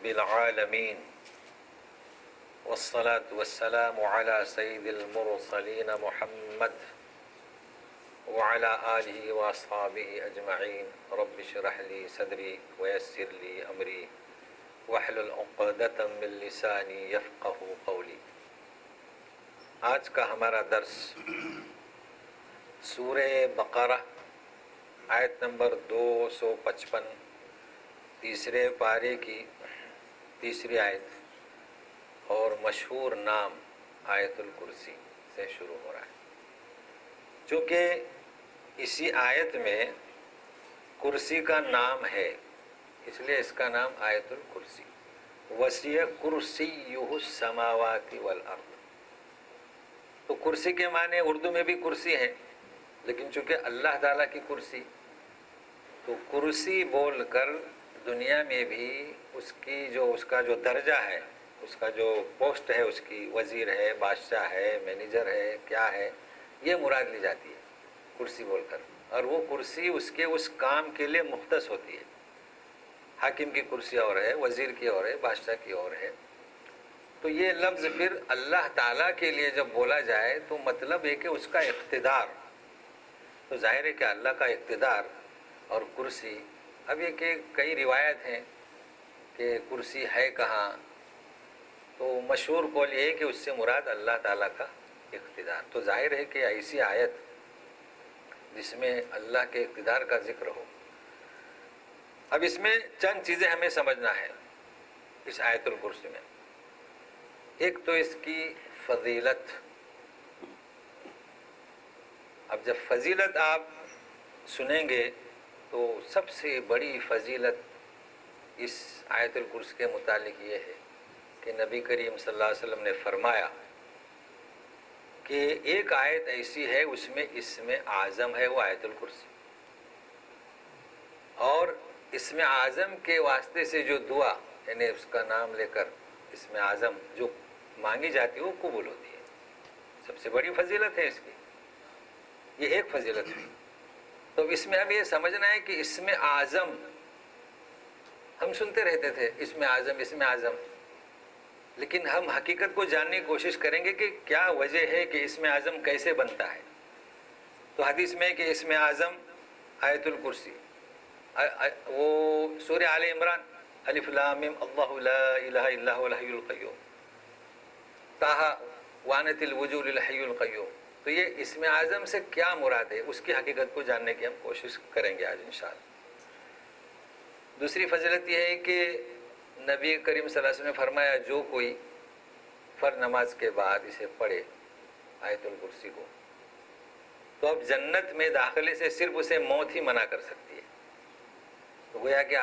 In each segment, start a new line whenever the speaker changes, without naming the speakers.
رب العالمين والصلاة والسلام على سيد المرسلين محمد وعلى آله وأصحابه أجمعين رب اشرح لي صدري ويسر لي أمري واحلل عقدة من لساني يفقهوا قولي۔ آج کا ہمارا درس سورہ بقرہ آیت نمبر 255 تیسرے پارے کی تیسری آیت اور مشہور نام آیت الکرسی سے شروع ہو رہا ہے۔ چونکہ اسی آیت میں کرسی کا نام ہے اس لیے اس کا نام آیت الکرسی۔ وسیع کرسیہ السماوات والارض، تو کرسی کے معنی اردو میں بھی کرسی ہے، لیکن چونکہ اللہ تعالیٰ کی کرسی، تو کرسی بول کر دنیا میں بھی اس کا جو درجہ ہے، اس کا جو پوسٹ ہے، اس کی وزیر ہے، بادشاہ ہے، مینیجر ہے، کیا ہے، یہ مراد لی جاتی ہے کرسی بول کر۔ اور وہ کرسی اس کے اس کام کے لیے مختص ہوتی ہے۔ حاکم کی کرسی اور ہے، وزیر کی اور ہے، بادشاہ کی اور ہے۔ تو یہ لفظ پھر اللہ تعالیٰ کے لیے جب بولا جائے تو مطلب ہے کہ اس کا اقتدار، تو ظاہر ہے کہ اللہ کا اقتدار اور کرسی۔ اب یہ کہ کئی روایت ہیں کہ کرسی ہے کہاں، تو مشہور قول یہ ہے کہ اس سے مراد اللہ تعالیٰ کا اقتدار۔ تو ظاہر ہے کہ ایسی آیت جس میں اللہ کے اقتدار کا ذکر ہو۔ اب اس میں چند چیزیں ہمیں سمجھنا ہے اس آیت الکرسی میں۔ ایک تو اس کی فضیلت۔ اب جب فضیلت آپ سنیں گے تو سب سے بڑی فضیلت اس آیت الکرسی کے متعلق یہ ہے کہ نبی کریم صلی اللہ علیہ وسلم نے فرمایا کہ ایک آیت ایسی ہے اس میں اسم اعظم ہے، وہ آیت الکرسی، اور اسم اعظم کے واسطے سے جو دعا، یعنی اس کا نام لے کر اسم اعظم جو مانگی جاتی ہے وہ قبول ہوتی ہے۔ سب سے بڑی فضیلت ہے اس کی، یہ ایک فضیلت ہے۔ تو اس میں ہم یہ سمجھنا ہے کہ اسم اعظم، ہم سنتے رہتے تھے اسم اعظم اسم اعظم، لیکن ہم حقیقت کو جاننے کی کوشش کریں گے کہ کیا وجہ ہے کہ اسم اعظم کیسے بنتا ہے۔ تو حدیث میں کہ اسم اعظم آیت الکرسی، وہ سورہ آل عمران الف لام میم اللہ لا الہ الا هو الحی القیوم، طٰہٰ وعنت الوجوہ للحی القیوم۔ تو یہ اسم اعظم سے کیا مراد ہے، اس کی حقیقت کو جاننے کی ہم کوشش کریں گے آج انشاءاللہ۔ دوسری فضیلت یہ ہے کہ نبی کریم صلی اللہ علیہ وسلم نے فرمایا جو کوئی فرض نماز کے بعد اسے پڑھے آیت الکرسی کو، تو اب جنت میں داخلے سے صرف اسے موت ہی منع کر سکتی ہے۔ تو گویا کہ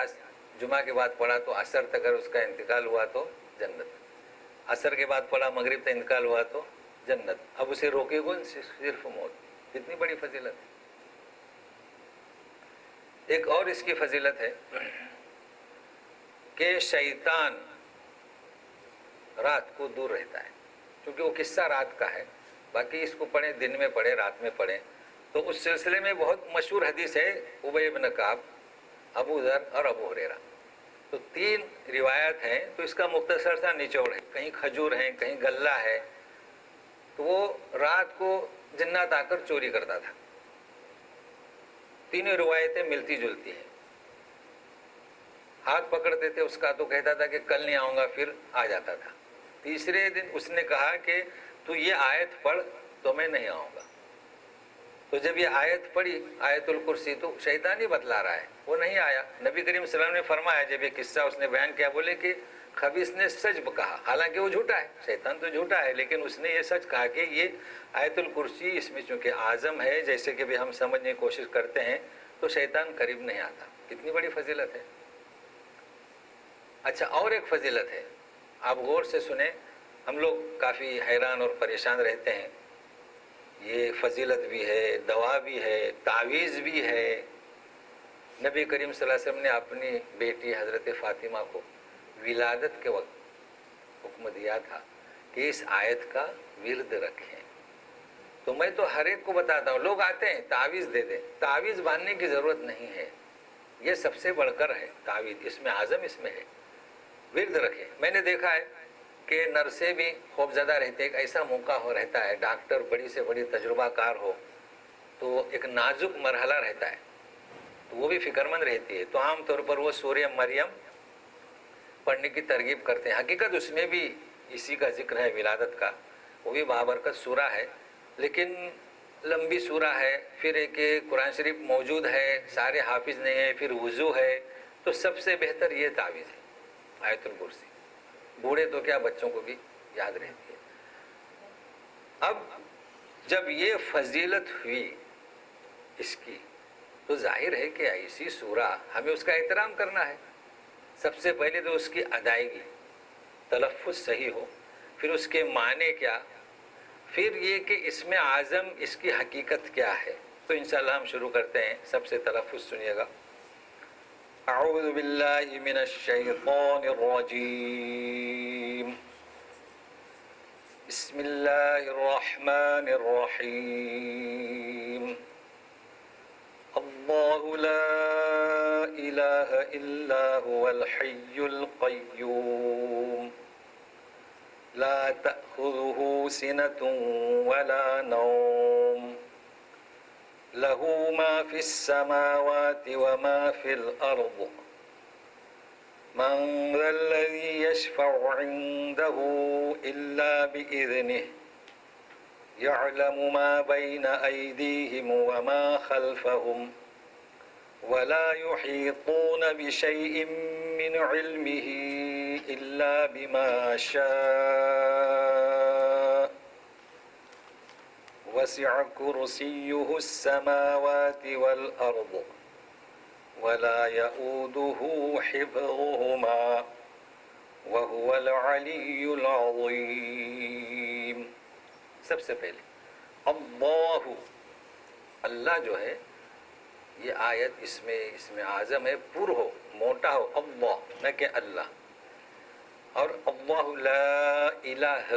جمعہ کے بعد پڑھا تو عصر تک اگر اس کا انتقال ہوا تو جنت، عصر کے بعد پڑھا مغرب تک انتقال ہوا تو جنت، اب اسے روکے گا صرف موت۔ کتنی بڑی فضیلت ہے۔ ایک اور اس کی فضیلت ہے کہ شیطان رات کو دور رہتا ہے، کیونکہ وہ قصہ رات کا ہے، باقی اس کو پڑھیں دن میں پڑھیں رات میں پڑھیں۔ تو اس سلسلے میں بہت مشہور حدیث ہے ابی بن کعب، ابو ذر اور ابو ہریرہ، تو تین روایت ہیں۔ تو اس کا مختصر سا نچوڑ ہے، کہیں کھجور ہیں کہیں غلہ ہے، تو وہ رات کو جنات آ کر چوری کرتا تھا۔ تینوں روایتیں ملتی جلتی ہیں۔ ہاتھ پکڑتے تھے اس کا تو کہتا تھا کہ کل نہیں آؤں گا، پھر آ جاتا تھا۔ تیسرے دن اس نے کہا کہ تو یہ آیت پڑھ تو میں نہیں آؤں گا۔ تو جب یہ آیت پڑھی آیت الکرسی تو شیطان ہی بتلا رہا ہے، وہ نہیں آیا۔ نبی کریم صلی اللہ علیہ وسلم نے فرمایا، جب یہ قصہ اس نے بیان کیا، بولے کہ خبیث نے سچ کہا، حالانکہ وہ جھوٹا ہے، شیطان تو جھوٹا ہے، لیکن اس نے یہ سچ کہا کہ یہ آیت الکرسی اس میں چونکہ اعظم ہے، جیسے کہ بھی ہم سمجھنے کی کوشش کرتے ہیں، تو شیطان قریب نہیں آتا۔ کتنی بڑی فضیلت ہے۔ اچھا، اور ایک فضیلت ہے، آپ غور سے سنیں، ہم لوگ کافی حیران اور پریشان رہتے ہیں۔ یہ فضیلت بھی ہے، دوا بھی ہے، تعویذ بھی ہے۔ نبی کریم صلی اللہ علیہ وسلم نے اپنی بیٹی حضرت فاطمہ کو ولادت کے وقت حکم دیا تھا کہ اس آیت کا ورد رکھیں۔ تو میں تو ہر ایک کو بتاتا ہوں، لوگ آتے ہیں تعویذ دے دیں، تعویذ باندھنے کی ضرورت نہیں ہے، یہ سب سے بڑھ کر ہے تعویذ، اس میں اعظم اس میں ہے۔ ورد رکھیں. میں نے دیکھا ہے کہ نرسیں بھی خوف زدہ رہتے. ایک ایسا موقع رہتا ہے ڈاکٹر بڑی سے بڑی تجربہ کار ہو تو ایک نازک مرحلہ رہتا ہے تو وہ بھی فکر مند رہتی ہے. تو عام طور پر وہ سورہ مریم پڑھنے کی ترغیب کرتے ہیں. حقیقت اس میں بھی اسی کا ذکر ہے ولادت کا. وہ بھی بابرکت سورہ ہے لیکن لمبی سورہ ہے. پھر ایک قرآن شریف موجود ہے, سارے حافظ نہیں ہیں, پھر وضو ہے. تو سب سے بہتر یہ تعویذ ہے آیت الکرسی. بوڑھے تو کیا بچوں کو بھی یاد رہتی ہے. اب جب یہ فضیلت ہوئی اس کی تو ظاہر ہے کہ ایسی سورہ ہمیں اس کا احترام کرنا ہے. سب سے پہلے تو اس کی ادائیگی, تلفظ صحیح ہو, پھر اس کے معنی کیا, پھر یہ کہ اس میں اعظم اس کی حقیقت کیا ہے. تو انشاءاللہ ہم شروع کرتے ہیں. سب سے تلفظ سنیے گا. اعوذ باللہ من الشیطان الرجیم. بسم اللہ الرحمن الرحیم. اللہ لا الہ الا هو الحی القیوم لا تأخذه سنة ولا نوم له ما في السماوات وما في الأرض من ذا الذي يشفع عنده إلا بإذنه يعلم ما بين أيديهم وما خلفهم ولا يحيطون بشيء من علمه إلا بما شاء وسع كرسيه السماوات والأرض ولا يؤوده حفظهما وهو العلي العظيم. سب سے پہلے اللہ, اللہ جو ہے یہ آیت اس میں اعظم ہے, پر ہو, موٹا ہو, اللہ نہ کہ اللہ. اور اللہ لا الہ,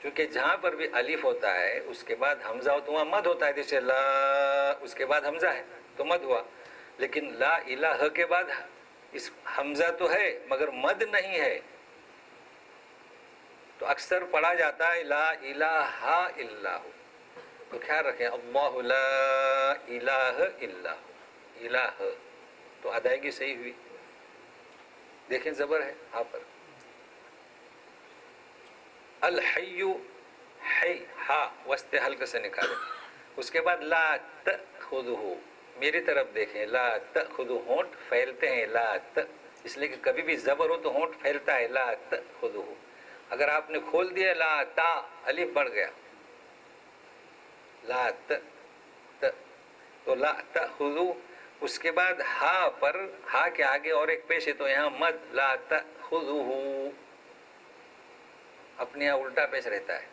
چونکہ جہاں پر بھی الف ہوتا ہے اس کے بعد حمزہ ہو تو وہاں مد ہوتا ہے. جیسے لا اس کے بعد حمزہ ہے تو مد ہوا, لیکن لا الہ کے بعد اس حمزہ تو ہے مگر مد نہیں ہے. تو اکثر پڑھا جاتا ہے لا الہ الا ہو. تو خیال رکھیں اللہ لا الہ الا ہو, الہ تو ادائیگی صحیح ہوئی. دیکھیں زبر ہے ہاں پر. الحی, حی ہا وسط حلق سے نکالیں. اس کے بعد لا تأخذہ, میری طرف دیکھیں, لا تأخذہ, ہونٹ پھیلتے ہیں لا ت, اس لیے کہ کبھی بھی زبر ہو تو ہونٹ پھیلتا ہے. لا تأخذہ, اگر آپ نے کھول دیا لا تا, الف بڑھ گیا, لا ت تو لا تأخذو. اس کے بعد ہا پر, ہا کے آگے اور ایک پیش ہے تو یہاں مد, لا تأخذہ, اپنے یہاں الٹا پیش رہتا ہے.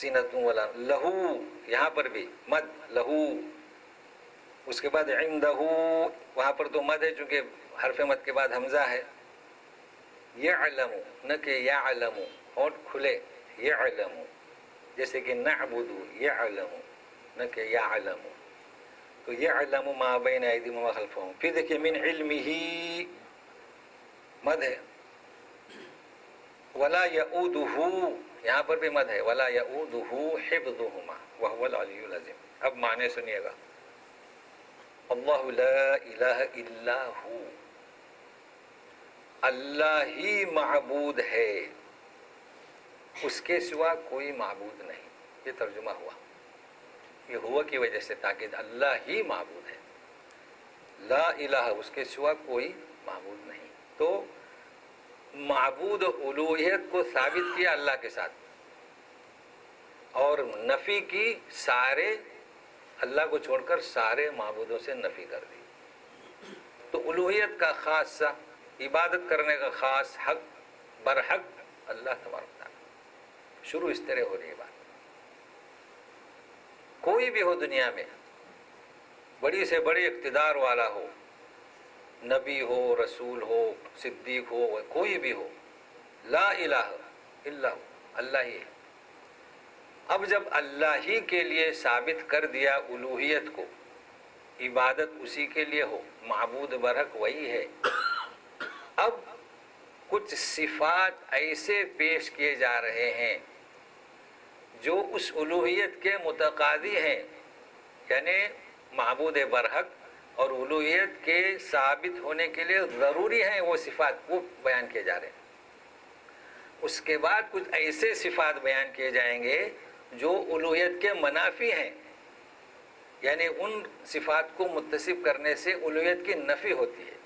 سینتوں والا لہو, یہاں پر بھی مد لہو. اس کے بعد عندہ, وہاں پر تو مد ہے چونکہ حرف مد کے بعد حمزہ ہے. یعلم نہ کہ یعلم, ہونٹ کھلے, یعلم, جیسے کہ نعبد یعلم نہ کہ یعلم. تو یعلم ما بین ایدیہم وما خلفہم. پھر دیکھیے من علمہ, مد ہے. ولا یؤودہ, یہاں پر بھی مد ہے, ولا یؤودہ حفظہما وہو العلی العظیم. اب معنی سنیے گا. اللہ لا الہ الا ہو, اللہ ہی معبود ہے, اس کے سوا کوئی معبود نہیں. یہ ترجمہ ہوا, یہ ہوا کی وجہ سے تاکہ اللہ ہی معبود ہے. لا الہ, اس کے سوا کوئی معبود نہیں. تو معبود الوہیت کو ثابت کیا اللہ کے ساتھ, اور نفی کی سارے, اللہ کو چھوڑ کر سارے معبودوں سے نفی کر دی. تو الوہیت کا خاصہ, عبادت کرنے کا خاص حق برحق اللہ تبارک و تعالیٰ. شروع اس طرح ہو رہی ہے بات. کوئی بھی ہو دنیا میں, بڑی سے بڑی اقتدار والا ہو, نبی ہو, رسول ہو, صدیق ہو, کوئی بھی ہو, لا الہ الا ہو, اللہ ہی ہے. اب جب اللہ ہی کے لیے ثابت کر دیا الوہیت کو, عبادت اسی کے لیے ہو, معبود برحق وہی ہے, اب کچھ صفات ایسے پیش کیے جا رہے ہیں جو اس الوہیت کے متقاضی ہیں، یعنی معبود برحق اور الوہیت کے ثابت ہونے کے لیے ضروری ہیں وہ صفات، وہ بیان کیے جا رہے ہیں۔ اس کے بعد کچھ ایسے صفات بیان کیے جائیں گے جو الوہیت کے منافی ہیں، یعنی ان صفات کو متصف کرنے سے الوہیت کی نفی ہوتی ہے۔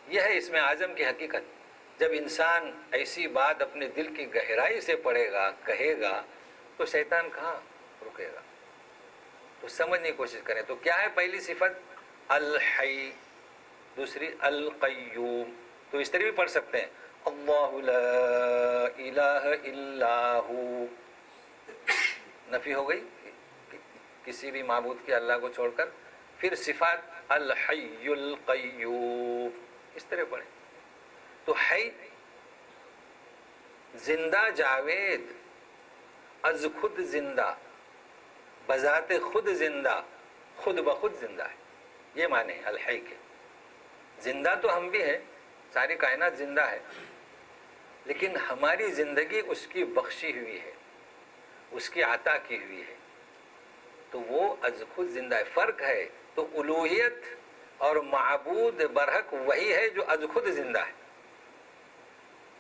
یہ ہے اسم اعظم کی حقیقت۔ جب انسان ایسی بات اپنے دل کی گہرائی سے پڑھے گا، کہے گا، تو شیطان کہاں رکے گا؟ تو سمجھنے کی کوشش کریں۔ تو کیا ہے پہلی صفت؟ الحی، دوسری القیوم۔ تو اس طرح بھی پڑھ سکتے ہیں، اللہ لا الہ الا ہو، نفی ہو گئی کسی بھی معبود کی اللہ کو چھوڑ کر۔ پھر صفات الحی القیوم، اس طرح پڑھیں۔ تو حی زندہ جاوید، از خود زندہ، بذات خود زندہ، خود بخود زندہ ہے، یہ معنی ہے الحی کے۔ زندہ تو ہم بھی ہیں، ساری کائنات زندہ ہے، لیکن ہماری زندگی اس کی بخشی ہوئی ہے، اس کی عطا کی ہوئی ہے، تو وہ از خود زندہ ہے۔ فرق ہے تو الوہیت اور معبود برحق وہی ہے جو از خود زندہ ہے۔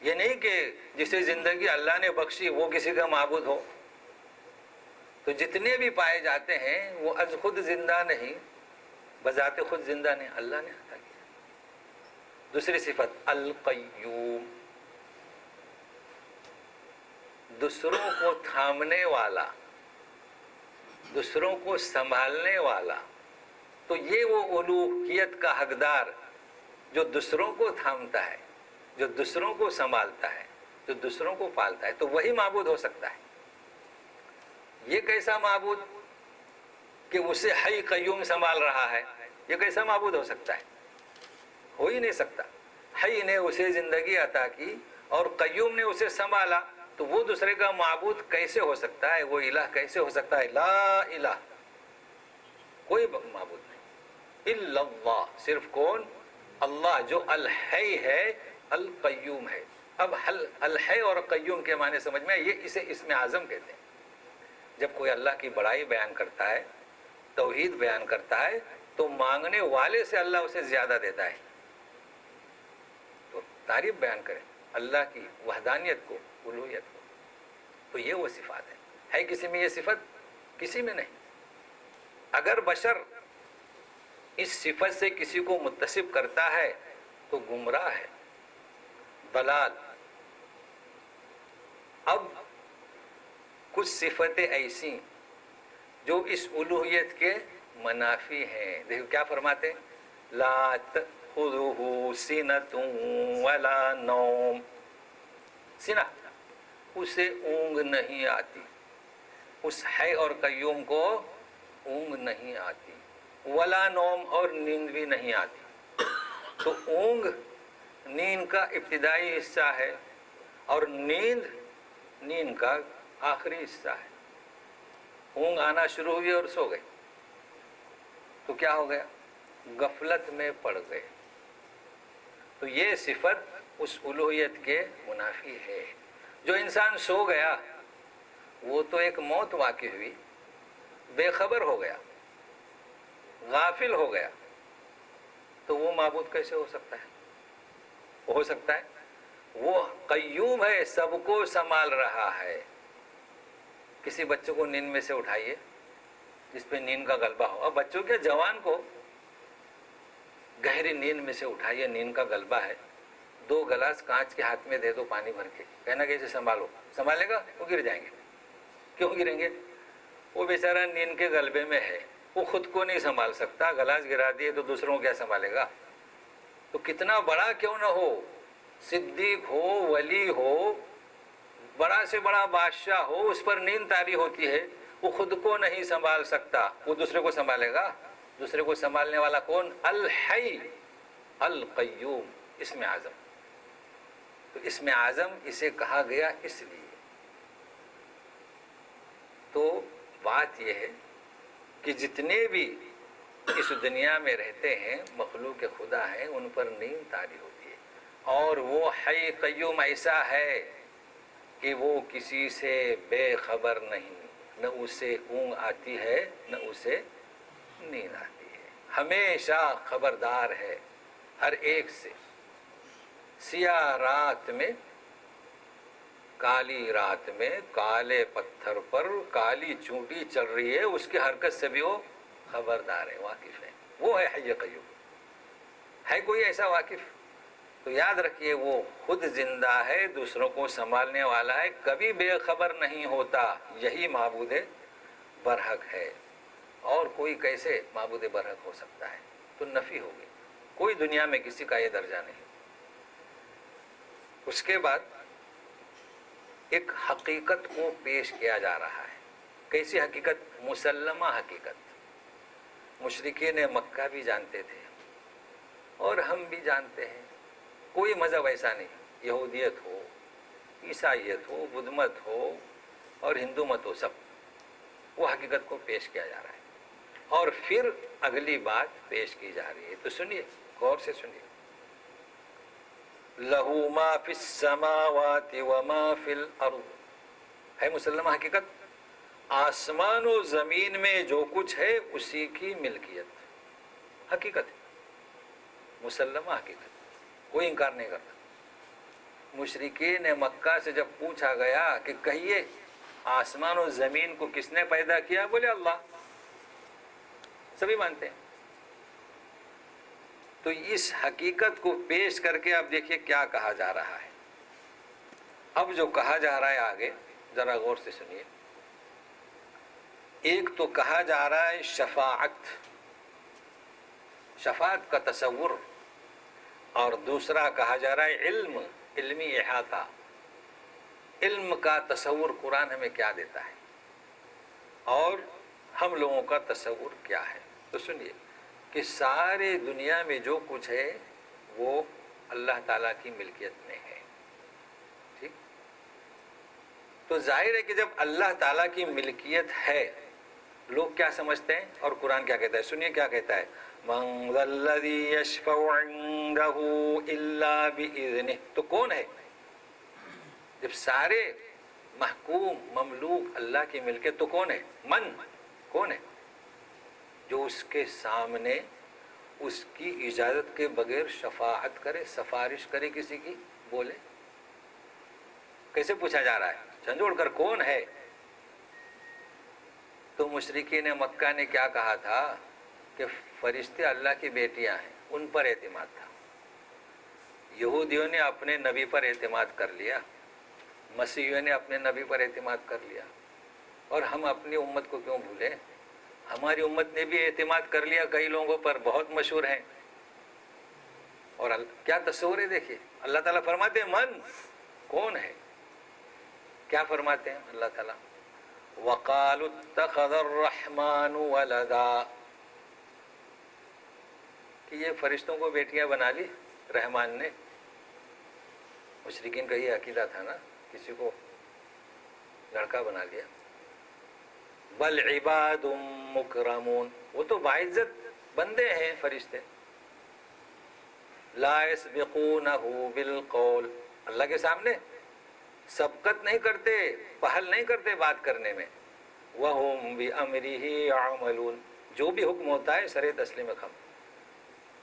یہ نہیں کہ جسے زندگی اللہ نے بخشی وہ کسی کا معبود ہو۔ تو جتنے بھی پائے جاتے ہیں وہ از خود زندہ نہیں، بذات خود زندہ نہیں، اللہ نے عطا کیا۔ دوسری صفت القیوم، دوسروں کو تھامنے والا، دوسروں کو سنبھالنے والا۔ تو یہ وہ الوہیت کا حقدار جو دوسروں کو تھامتا ہے، جو دوسروں کو سنبھالتا ہے، جو دوسروں کو پالتا ہے، تو وہی معبود ہو سکتا ہے۔ یہ کیسا معبود کہ اسے حی قیوم سنبھال رہا ہے؟ یہ کیسا معبود ہو سکتا ہے؟ ہو ہی نہیں سکتا۔ حی نے اسے زندگی عطا کی اور قیوم نے اسے سنبھالا، تو وہ دوسرے کا معبود کیسے ہو سکتا ہے؟ وہ الہ کیسے ہو سکتا ہے؟ لا الہ، کوئی معبود نہیں الا اللہ، صرف کون؟ اللہ، جو الحی ہے، القیوم ہے۔ اب الحی اور قیوم کے معنی سمجھ میں، یہ اسے اسم اعظم کہتے ہیں۔ جب کوئی اللہ کی بڑائی بیان کرتا ہے، توحید بیان کرتا ہے، تو مانگنے والے سے اللہ اسے زیادہ دیتا ہے۔ تو تعریف بیان کریں اللہ کی وحدانیت کو، الوہیت کو، تو یہ وہ صفات ہے کسی میں یہ صفت؟ کسی میں نہیں۔ اگر بشر اس صفت سے کسی کو متصف کرتا ہے تو گمراہ ہے، ضلال۔ اب کچھ صفتیں ایسی جو اس الوہیت کے منافی ہیں، دیکھو کیا فرماتے ہیں، لا تأخذہ سنۃ ولا نوم، سنہ، اسے اونگ نہیں آتی، اس حی اور قیوم کو اونگ نہیں آتی، ولا نوم، اور نیند بھی نہیں آتی۔ تو اونگ نیند کا ابتدائی حصہ ہے اور نیند کا آخری حصہ ہے۔ اونگ آنا شروع ہوئی اور سو گئے تو کیا ہو گیا؟ غفلت میں پڑ گئے۔ تو یہ صفت اس الوہیت کے منافی ہے۔ جو انسان سو گیا وہ تو ایک موت واقع ہوئی، بے خبر ہو گیا، غافل ہو گیا، تو وہ معبود کیسے ہو سکتا ہے؟ ہو سکتا ہے وہ قیوم ہے، سب کو سنبھال رہا ہے۔ کسی بچوں کو نیند میں سے اٹھائیے جس پہ نیند کا غلبہ ہو، اب بچوں کے جوان کو گہری نیند میں سے اٹھائیے، نیند کا غلبہ ہے، 2 گلاس کانچ کے ہاتھ میں دے دو پانی بھر کے، کہنا کہ اسے سنبھالو، سنبھالے گا؟ وہ گر جائیں گے۔ کیوں گریں گے؟ وہ بیچارہ نیند کے غلبے میں ہے، وہ خود کو نہیں سنبھال سکتا، گلاس گرا دیے تو دوسروں کو کیا سنبھالے گا؟ تو کتنا بڑا کیوں نہ ہو، صدیق ہو، ولی ہو، بڑا سے بڑا بادشاہ ہو، اس پر نیند طاری ہوتی ہے، وہ خود کو نہیں سنبھال سکتا، وہ دوسرے کو سنبھالے گا؟ دوسرے کو سنبھالنے والا کون؟ الحی القیوم، اسم اعظم۔ تو اسم اعظم اسے کہا گیا اس لیے۔ تو بات یہ ہے کہ جتنے بھی اس دنیا میں رہتے ہیں مخلوق خدا ہیں، ان پر نیند طاری ہوتی ہے، اور وہ حی قیوم ایسا ہے کہ وہ کسی سے بے خبر نہیں، نہ اسے اونگ آتی ہے نہ اسے نیند آتی ہے، ہمیشہ خبردار ہے ہر ایک سے۔ سیاہ رات میں، کالی رات میں کالے پتھر پر کالی چونٹی چل رہی ہے، اس کی حرکت سے بھی وہ خبردار ہے، واقف ہے، وہ ہے حی قیوم۔ ہے کوئی ایسا واقف؟ تو یاد رکھیے وہ خود زندہ ہے، دوسروں کو سنبھالنے والا ہے، کبھی بے خبر نہیں ہوتا، یہی معبود برحق ہے۔ اور کوئی کیسے معبود برحق ہو سکتا ہے؟ تو نفی ہوگی، کوئی دنیا میں کسی کا یہ درجہ نہیں۔ اس کے بعد ایک حقیقت کو پیش کیا جا رہا ہے۔ کیسی حقیقت؟ مسلمہ حقیقت۔ مشرکین مکہ بھی جانتے تھے اور ہم بھی جانتے ہیں، کوئی مذہب ایسا نہیں، یہودیت ہو، عیسائیت ہو، بدھ مت ہو اور ہندو مت ہو، سب وہ حقیقت کو پیش کیا جا رہا ہے۔ اور پھر اگلی بات پیش کی جا رہی ہے، تو سنیے، غور سے سنیے۔ لَهُ مَا فِي السَّمَاوَاتِ وَمَا فِي الْأَرْضِ، ہے مسلمہ حقیقت، آسمان و زمین میں جو کچھ ہے اسی کی ملکیت، حقیقت ہے، مسلمہ حقیقت، کوئی انکار نہیں کرتا۔ مشرکین مکہ سے جب پوچھا گیا کہ کہیے آسمان و زمین کو کس نے پیدا کیا، بولے اللہ، سبھی مانتے ہیں۔ تو اس حقیقت کو پیش کر کے اب دیکھیے کیا کہا جا رہا ہے۔ اب جو کہا جا رہا ہے آگے ذرا غور سے سنیے۔ ایک تو کہا جا رہا ہے شفاعت، شفاعت کا تصور، اور دوسرا کہا جا رہا ہے علم، علمی احاطہ، علم کا تصور قرآن ہمیں کیا دیتا ہے اور ہم لوگوں کا تصور کیا ہے۔ تو سنیے کہ سارے دنیا میں جو کچھ ہے وہ اللہ تعالیٰ کی ملکیت میں ہے، ٹھیک؟ تو ظاہر ہے کہ جب اللہ تعالیٰ کی ملکیت ہے، لوگ کیا سمجھتے ہیں اور قرآن کیا کہتا ہے؟ سنیے کیا کہتا ہے، مَنْ ذَا الَّذِي يَشْفَعُ عِنْدَهُ إِلَّا بِإِذْنِهِ، تو کون ہے؟ جب سارے محکوم مملوک اللہ کی ملکیت، تو کون ہے؟ من، کون ہے جو اس کے سامنے اس کی اجازت کے بغیر شفاعت کرے، سفارش کرے کسی کی، بولے؟ کیسے پوچھا جا رہا ہے؟ جھنجھوڑ کر، کون ہے؟ تو مشرکین مکہ نے کیا کہا تھا کہ فرشتے اللہ کی بیٹیاں ہیں، ان پر اعتماد تھا۔ یہودیوں نے اپنے نبی پر اعتماد کر لیا، مسیحیوں نے اپنے نبی پر اعتماد کر لیا، اور ہم اپنی امت کو کیوں بھولیں؟ ہماری امت نے بھی اعتماد کر لیا کئی لوگوں پر، بہت مشہور ہیں۔ اور کیا تصور ہے، دیکھیے اللہ تعالیٰ فرماتے ہیں من، کون ہے؟ کیا فرماتے ہیں اللہ تعالیٰ؟ وَقَالُوا اتَّخَذَ الرَّحْمَنُ وَلَدًا، کہ یہ فرشتوں کو بیٹیاں بنا لی رحمان نے۔ مشرکین کا یہ عقیدہ تھا نا، کسی کو لڑکا بنا لیا۔ بل عباد مکرمون، وہ تو باعزت بندے ہیں فرشتے۔ لا یسبقونہ بالقول، اللہ کے سامنے سبقت نہیں کرتے، پہل نہیں کرتے بات کرنے میں۔ وہم بامرہ یعملون، جو بھی حکم ہوتا ہے سر تسلیم خم۔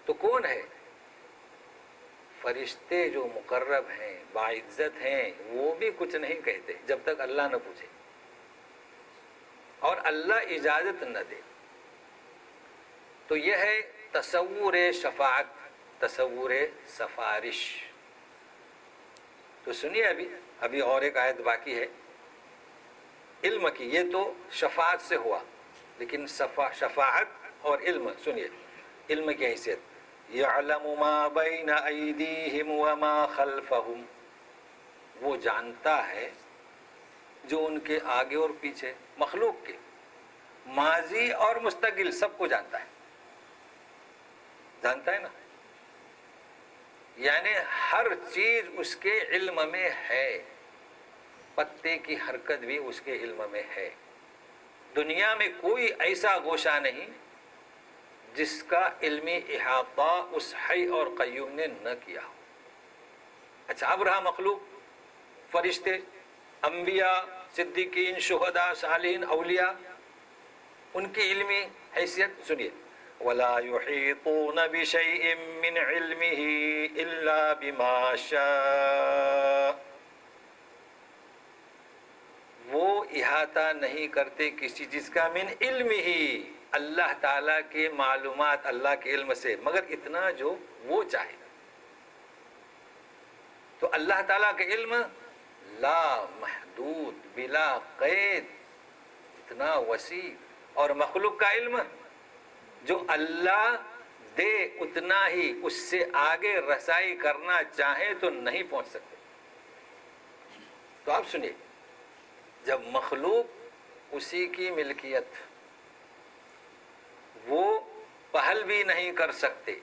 تو کون ہے؟ فرشتے جو مقرب ہیں، باعزت ہیں، وہ بھی کچھ نہیں کہتے جب تک اللہ نہ پوچھے اور اللہ اجازت نہ دے۔ تو یہ ہے تصور شفاعت، تصور سفارش۔ تو سنیے ابھی اور ایک آیت باقی ہے علم کی، یہ تو شفاعت سے ہوا، لیکن شفاعت اور علم سنیے، علم کی حیثیت، یعلم ما بین ایدیہم وما خلفہم، وہ جانتا ہے جو ان کے آگے اور پیچھے، مخلوق کے ماضی اور مستقبل سب کو جانتا ہے، جانتا ہے نا، یعنی ہر چیز اس کے علم میں ہے، پتے کی حرکت بھی اس کے علم میں ہے۔ دنیا میں کوئی ایسا گوشہ نہیں جس کا علمی احاطہ اس حی اور قیوم نے نہ کیا ہو۔ اچھا اب رہا مخلوق، فرشتے، انبیاء، صدیقین، شہداء، صالحین، اولیاء، ان کی علمی حیثیت سنیے، وَلَا يُحِيطُونَ بِشَيْءٍ مِّنْ عِلْمِهِ إِلَّا بِمَا شَاءَ، وہ احاطہ نہیں کرتے کسی چیز کا، من علم ہی، اللہ تعالیٰ کے معلومات، اللہ کے علم سے، مگر اتنا جو وہ چاہے۔ تو اللہ تعالیٰ کا علم لا محدود، بلا قید، اتنا وسیع، اور مخلوق کا علم جو اللہ دے اتنا ہی، اس سے آگے رسائی کرنا چاہیں تو نہیں پہنچ سکتے۔ تو آپ سنیے، جب مخلوق اسی کی ملکیت، وہ پہل بھی نہیں کر سکتے،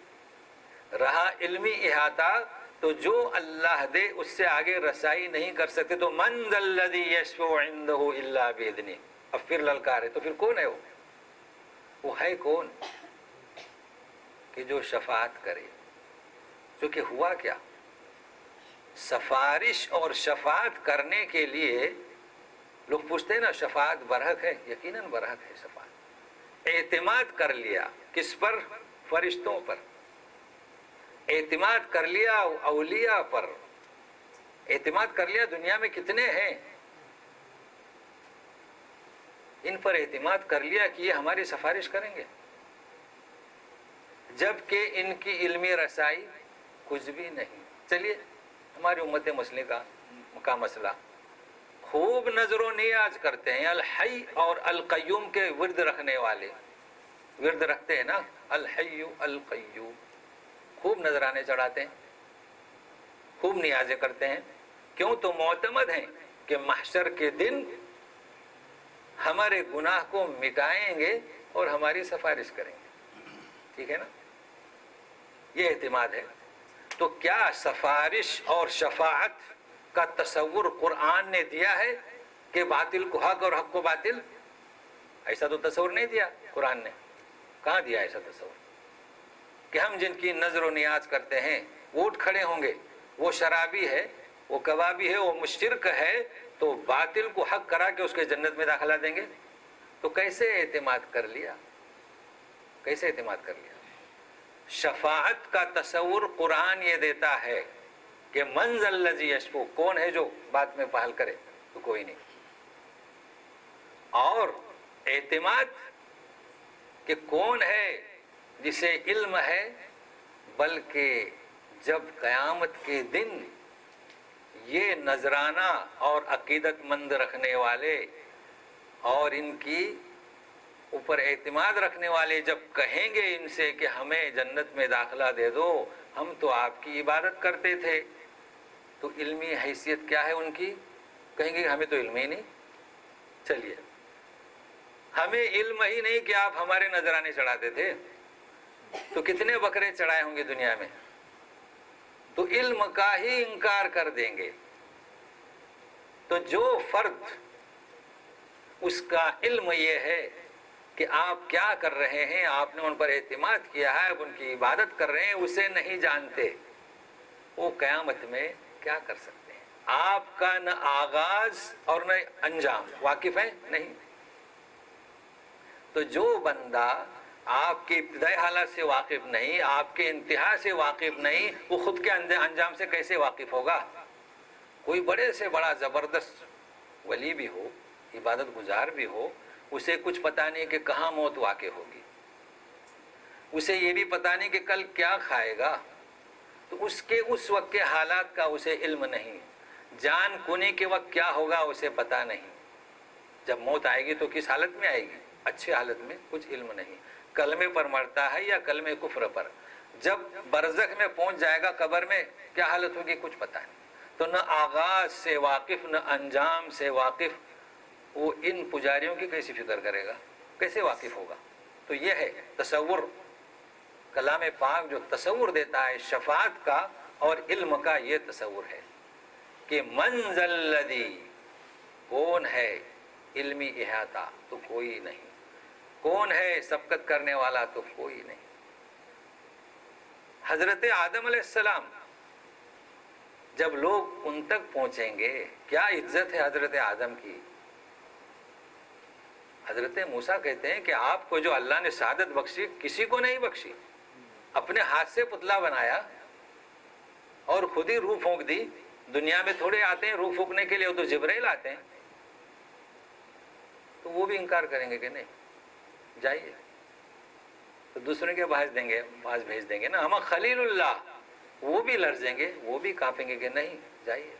رہا علمی احاطہ، تو جو اللہ دے اس سے آگے رسائی نہیں کر سکتے، تو من ذا الذی یشفع عندہ الا باذنہ، اب پھر للکار ہے، تو پھر کون ہے وہ ہے کون کہ جو شفاعت کرے؟ جو کہ ہوا کیا، سفارش اور شفاعت کرنے کے لیے لوگ پوچھتے ہیں نا، شفاعت برحق ہے؟ یقیناً برحق ہے شفاعت۔ اعتماد کر لیا کس پر؟ فرشتوں پر، اعتماد کر لیا اولیاء پر، اعتماد کر لیا دنیا میں کتنے ہیں، ان پر اعتماد کر لیا کہ یہ ہماری سفارش کریں گے، جبکہ ان کی علمی رسائی کچھ بھی نہیں۔ چلیے ہماری امت مسلمہ کا مسئلہ، خوب نظر و نیاز کرتے ہیں، الحی اور القیوم کے ورد رکھنے والے، ورد رکھتے ہیں نا، الحی القیوم، خوب نذرانے چڑھاتے ہیں، خوب نیازیں کرتے ہیں، کیوں؟ تو معتمد ہیں کہ محشر کے دن ہمارے گناہ کو مٹائیں گے اور ہماری سفارش کریں گے، ٹھیک ہے نا، یہ اعتماد ہے۔ تو کیا سفارش اور شفاعت کا تصور قرآن نے دیا ہے کہ باطل کو حق اور حق کو باطل؟ ایسا تو تصور نہیں دیا قرآن نے، کہاں دیا ایسا تصور کہ ہم جن کی نظر و نیاز کرتے ہیں وہ اٹھ کھڑے ہوں گے، وہ شرابی ہے، وہ کبابی ہے، وہ مشرک ہے، تو باطل کو حق کرا کے اس کے جنت میں داخلہ دیں گے؟ تو کیسے اعتماد کر لیا، کیسے اعتماد کر لیا؟ شفاعت کا تصور قرآن یہ دیتا ہے کہ من ذا الذی یشفع، کون ہے جو بات میں پہل کرے؟ تو کوئی نہیں۔ اور اعتماد کہ کون ہے جسے علم ہے، بلکہ جب قیامت کے دن یہ نذرانہ اور عقیدت مند رکھنے والے اور ان کی اوپر اعتماد رکھنے والے جب کہیں گے ان سے کہ ہمیں جنت میں داخلہ دے دو، ہم تو آپ کی عبادت کرتے تھے، تو علمی حیثیت کیا ہے ان کی؟ کہیں گے ہمیں تو علم ہی نہیں، چلیے ہمیں علم ہی نہیں کہ آپ ہمارے نذرانے چڑھاتے تھے، تو کتنے بکرے چڑھائے ہوں گے دنیا میں، تو علم کا ہی انکار کر دیں گے۔ تو جو فرد اس کا علم یہ ہے کہ آپ کیا کر رہے ہیں، آپ نے ان پر اعتماد کیا ہے، اب ان کی عبادت کر رہے ہیں، اسے نہیں جانتے، وہ قیامت میں کیا کر سکتے ہیں؟ آپ کا نہ آغاز اور نہ انجام واقف ہے نہیں۔ تو جو بندہ آپ کے ابتدائی حالات سے واقف نہیں، آپ کے انتہا سے واقف نہیں، وہ خود کے انجام سے کیسے واقف ہوگا؟ کوئی بڑے سے بڑا زبردست ولی بھی ہو، عبادت گزار بھی ہو، اسے کچھ پتہ نہیں کہ کہاں موت واقع ہوگی، اسے یہ بھی پتہ نہیں کہ کل کیا کھائے گا، تو اس کے اس وقت کے حالات کا اسے علم نہیں، جان کنی کے وقت کیا ہوگا اسے پتہ نہیں، جب موت آئے گی تو کس حالت میں آئے گی، اچھے حالت میں، کچھ علم نہیں، کلمے پر مرتا ہے یا کلمے کفر پر، جب برزخ میں پہنچ جائے گا قبر میں کیا حالت ہوگی کچھ پتہ نہیں۔ تو نہ آغاز سے واقف نہ انجام سے واقف، وہ ان پجاریوں کی کیسی فکر کرے گا، کیسے واقف ہوگا؟ تو یہ ہے تصور، کلام پاک جو تصور دیتا ہے شفاعت کا اور علم کا، یہ تصور ہے کہ من ذا الذی، کون ہے علمی احاطہ، تو کوئی نہیں، کون ہے سبقت کرنے والا، تو کوئی نہیں۔ حضرت آدم علیہ السلام جب لوگ ان تک پہنچیں گے، کیا عزت ہے حضرت آدم کی. حضرت موسیٰ کہتے ہیں کہ آپ کو جو اللہ نے سعادت بخشی کسی کو نہیں بخشی. اپنے ہاتھ سے پتلا بنایا اور خود ہی روح پھونک دی. دنیا میں تھوڑے آتے ہیں روح پھونکنے کے لیے، وہ تو جبرائیل آتے ہیں. تو وہ بھی انکار کریں گے کہ نہیں جائیے، تو دوسرے کے پاس بھیج دیں گے نا. ہم خلیل اللہ، وہ بھی لرزیں گے، وہ بھی کانپیں گے کہ نہیں جائیے.